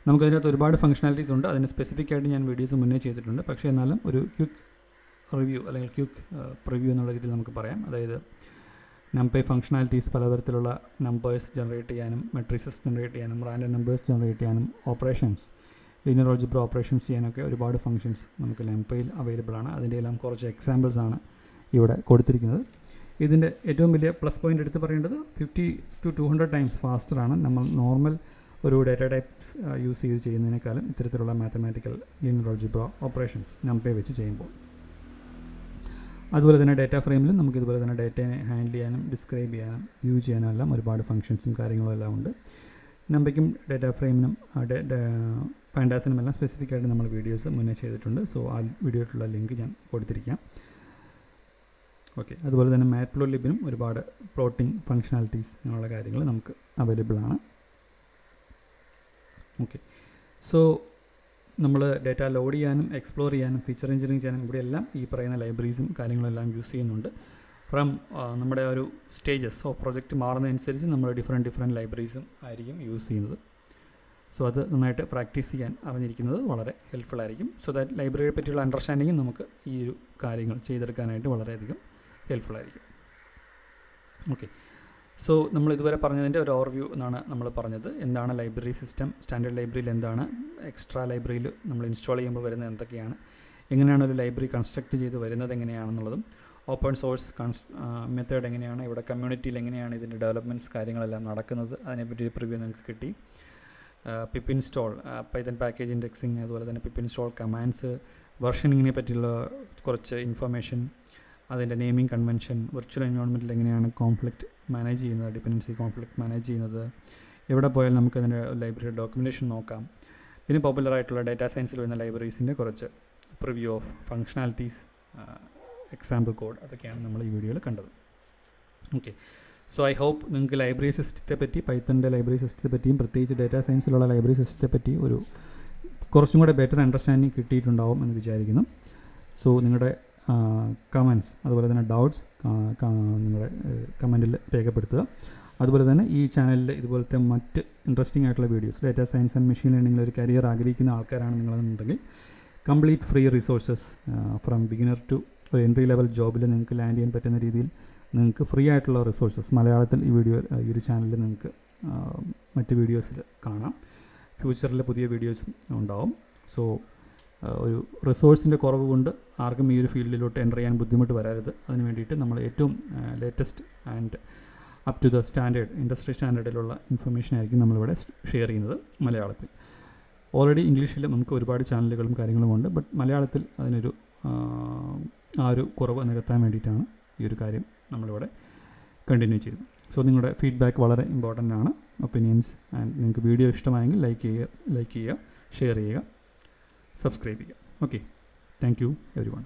നമുക്കതിനകത്ത് ഒരുപാട് ഫംഗ്ഷനാലിറ്റീസ് ഉണ്ട്. അതിന് സ്പെസിഫിക് ആയിട്ട് ഞാൻ വീഡിയോസ് മുന്നേ ചെയ്തിട്ടുണ്ട്. പക്ഷേ എന്നാലും ഒരു ക്വിക്ക് റിവ്യൂ അല്ലെങ്കിൽ ക്വിക്ക് പ്രിവ്യൂ എന്നുള്ള രീതിയിൽ നമുക്ക് പറയാം. അതായത് NumPy ഫംഗ്ഷനാലിറ്റീസ് പലതരത്തിലുള്ള നമ്പേഴ്സ് ജനറേറ്റ് ചെയ്യാനും, മെട്രിസസ് ജനറേറ്റ് ചെയ്യാനും, റാൻഡം നമ്പേഴ്സ് ജനറേറ്റ് ചെയ്യാനും, ഓപ്പറേഷൻസ്, ലീനിയർ ആൾജിബ്ര ഓപ്പറേഷൻസ് ചെയ്യാനൊക്കെ ഒരുപാട് ഫംഗ്ഷൻസ് നമുക്ക് NumPyയിൽ അവൈലബിൾ ആണ്. അതിൻ്റെ എല്ലാം കുറച്ച് എക്സാമ്പിൾസ് ആണ് ഇവിടെ കൊടുത്തിരിക്കുന്നത്. ഇതിൻ്റെ ഏറ്റവും വലിയ പ്ലസ് പോയിൻ്റ് എടുത്ത് പറയേണ്ടത് 50 to 200 times ഫാസ്റ്ററാണ് നമ്മൾ നോർമൽ ഒരു ഡാറ്റ ടൈപ്സ് യൂസ് ചെയ്ത് ചെയ്യുന്നതിനേക്കാളും ഇത്തരത്തിലുള്ള mathematical linear algebra operations NumPy വെച്ച് ചെയ്യുമ്പോൾ. അതുപോലെ തന്നെ ഡാറ്റ ഫ്രെയിമിലും നമുക്ക് ഇതുപോലെ തന്നെ ഡാറ്റയെ ഹാൻഡിൽ ചെയ്യാനും ഡിസ്ക്രൈബ് ചെയ്യാനും വ്യൂ ചെയ്യാനും എല്ലാം ഒരുപാട് ഫംഗ്ഷൻസും കാര്യങ്ങളും എല്ലാം ഉണ്ട്. NumPyക്കും ഡാറ്റ ഫ്രെയിമിനും പാൻഡാസിനും എല്ലാം സ്പെസിഫിക് ആയിട്ട് നമ്മൾ വീഡിയോസ് മുന്നേ ചെയ്തിട്ടുണ്ട്. സോ ആ വീഡിയോയിലുള്ള ലിങ്ക് ഞാൻ കൊടുത്തിരിക്കാം. ഓക്കെ, അതുപോലെ തന്നെ Matplotlibനും ഒരുപാട് പ്ലോട്ടിംഗ് ഫംഗ്ഷനാലിറ്റീസ് അങ്ങനെയുള്ള കാര്യങ്ങൾ നമുക്ക് അവൈലബിൾ ആണ്. ഓക്കെ, സോ നമ്മൾ ഡാറ്റ ലോഡ് ചെയ്യാനും എക്സ്പ്ലോർ ചെയ്യാനും ഫീച്ചർ എഞ്ചിനീയറിംഗ് ചെയ്യാനും ഇവിടെയെല്ലാം ഈ പറയുന്ന ലൈബ്രറീസും കാര്യങ്ങളെല്ലാം യൂസ് ചെയ്യുന്നുണ്ട്. ഫ്രം നമ്മുടെ ഒരു സ്റ്റേജസ് ഓഫ് പ്രൊജക്റ്റ് മാറുന്നതനുസരിച്ച് നമ്മൾ ഡിഫറെൻറ്റ് ലൈബ്രറീസും ആയിരിക്കും യൂസ് ചെയ്യുന്നത്. സോ അത് നന്നായിട്ട് പ്രാക്ടീസ് ചെയ്യാൻ അറിഞ്ഞിരിക്കുന്നത് വളരെ ഹെൽപ്ഫുൾ ആയിരിക്കും. സോ ദാറ്റ് ലൈബ്രറിയെ പറ്റിയുള്ള അണ്ടർസ്റ്റാൻഡിങ്ങും നമുക്ക് ഈ ഒരു കാര്യങ്ങൾ ചെയ്തെടുക്കാനായിട്ട് വളരെയധികം ഹെൽപ്ഫുൾ ആയിരിക്കും. ഓക്കെ, സോ നമ്മൾ ഇതുവരെ പറഞ്ഞതിൻ്റെ ഒരു ഓവർവ്യൂ എന്നാണ് നമ്മൾ പറഞ്ഞത്. എന്താണ് ലൈബ്രറി സിസ്റ്റം, സ്റ്റാൻഡേർഡ് ലൈബ്രറിയിൽ എന്താണ്, എക്സ്ട്രാ ലൈബ്രറിയിൽ നമ്മൾ ഇൻസ്റ്റാൾ ചെയ്യുമ്പോൾ വരുന്നത് എന്തൊക്കെയാണ്, എങ്ങനെയാണ് ഒരു ലൈബ്രറി കൺസ്ട്രക്റ്റ് ചെയ്ത് വരുന്നത് എങ്ങനെയാണെന്നുള്ളതും, ഓപ്പൺ സോഴ്സ് മെത്തേഡ് എങ്ങനെയാണ്, ഇവിടെ കമ്മ്യൂണിറ്റിയിൽ എങ്ങനെയാണ് ഇതിൻ്റെ ഡെവലപ്മെൻറ്റ്സ് കാര്യങ്ങളെല്ലാം നടക്കുന്നത്, അതിനെപ്പറ്റി ഒരു പ്രിവ്യൂ നിങ്ങൾക്ക് കിട്ടി. Pip install, Python package indexing, അതുപോലെ തന്നെ പിപ്പ് ഇൻസ്റ്റോൾ കമാൻഡ്സ്, വെർഷനിങ്ങിനെ പറ്റിയുള്ള കുറച്ച് ഇൻഫർമേഷൻ, അതിൻ്റെ നെയിമിംഗ് കൺവെൻഷൻ, വിർച്വൽ എൻവയോൺമെൻറ്റിൽ എങ്ങനെയാണ് കോൺഫ്ലിക്റ്റ് മാനേജ് ചെയ്യുന്നത്, ഡിപ്പെൻഡൻസി കോൺഫ്ലിക്റ്റ് മാനേജ് ചെയ്യുന്നത്, എവിടെ പോയാൽ നമുക്ക് അതിൻ്റെ ലൈബ്രറി ഡോക്യുമെൻറ്റേഷൻ നോക്കാം. പിന്നെ പോപ്പുലറായിട്ടുള്ള ഡാറ്റാ സയൻസിൽ വരുന്ന ലൈബ്രറീസിൻ്റെ കുറച്ച് preview of functionalities, example code, അതൊക്കെയാണ് നമ്മൾ ഈ വീഡിയോയിൽ കണ്ടത്. ഓക്കെ, സോ ഐ ഹോപ്പ് നിങ്ങൾക്ക് ലൈബ്രറി സിസ്റ്റത്തെ പറ്റി, പൈത്തണിൻ്റെ ലൈബ്രറി സിസ്റ്റത്തെ പറ്റിയും പ്രത്യേകിച്ച് ഡാറ്റാ സയൻസിലുള്ള ലൈബ്രറി സിസ്റ്റത്തെ പറ്റി ഒരു കുറച്ചും കൂടെ ബെറ്റർ അണ്ടർസ്റ്റാൻഡിങ് കിട്ടിയിട്ടുണ്ടാവും എന്ന് വിചാരിക്കുന്നു. സോ നിങ്ങളുടെ കമൻറ്റ്സ്, അതുപോലെ തന്നെ ഡൗട്ട്സ് നിങ്ങളുടെ കമൻറ്റിൽ രേഖപ്പെടുത്തുക. അതുപോലെ തന്നെ ഈ ചാനലിൽ ഇതുപോലത്തെ മറ്റ് ഇൻട്രസ്റ്റിംഗ് ആയിട്ടുള്ള videos, data science and machine ലേണിംഗിൽ ഒരു കരിയർ ആഗ്രഹിക്കുന്ന ആൾക്കാരാണ് നിങ്ങളെന്നുണ്ടെങ്കിൽ complete free resources from beginner to ഒരു എൻട്രി ലെവൽ ജോബിൽ നിങ്ങൾക്ക് ലാൻഡ് ചെയ്യാൻ പറ്റുന്ന രീതിയിൽ നിങ്ങൾക്ക് ഫ്രീ ആയിട്ടുള്ള റിസോഴ്സസ് മലയാളത്തിൽ ഈ ഒരു ചാനലിൽ നിങ്ങൾക്ക് മറ്റ് വീഡിയോസിൽ കാണാം. ഫ്യൂച്ചറിൽ പുതിയ വീഡിയോസും ഉണ്ടാവും. സോ ഒരു റിസോഴ്സിൻ്റെ കുറവ് കൊണ്ട് ആർക്കും ഈ ഒരു ഫീൽഡിലോട്ട് എൻ്റർ ചെയ്യാൻ ബുദ്ധിമുട്ട് വരരുത്. അതിന് വേണ്ടിയിട്ട് നമ്മൾ ഏറ്റവും latest and up to the standard, industry സ്റ്റാൻഡേർഡിലുള്ള ഇൻഫർമേഷൻ ആയിരിക്കും നമ്മളിവിടെ ഷെയർ ചെയ്യുന്നത് മലയാളത്തിൽ. ഓൾറെഡി ഇംഗ്ലീഷിൽ നമുക്ക് ഒരുപാട് ചാനലുകളും കാര്യങ്ങളും ഉണ്ട്. ബട്ട് മലയാളത്തിൽ അതിനൊരു ആ ഒരു കുറവ് നികത്താൻ വേണ്ടിയിട്ടാണ് ഈ ഒരു കാര്യം നമ്മളിവിടെ കണ്ടിന്യൂ ചെയ്തു. സോ നിങ്ങളുടെ ഫീഡ്ബാക്ക് വളരെ ഇമ്പോർട്ടൻ്റ് ആണ്, ഒപ്പീനിയൻസ്. ആൻഡ് നിങ്ങൾക്ക് വീഡിയോ ഇഷ്ടമായെങ്കിൽ ലൈക്ക് ചെയ്യുക, ഷെയർ ചെയ്യുക, സബ്സ്ക്രൈബ് ചെയ്യുക. Okay, thank you every one.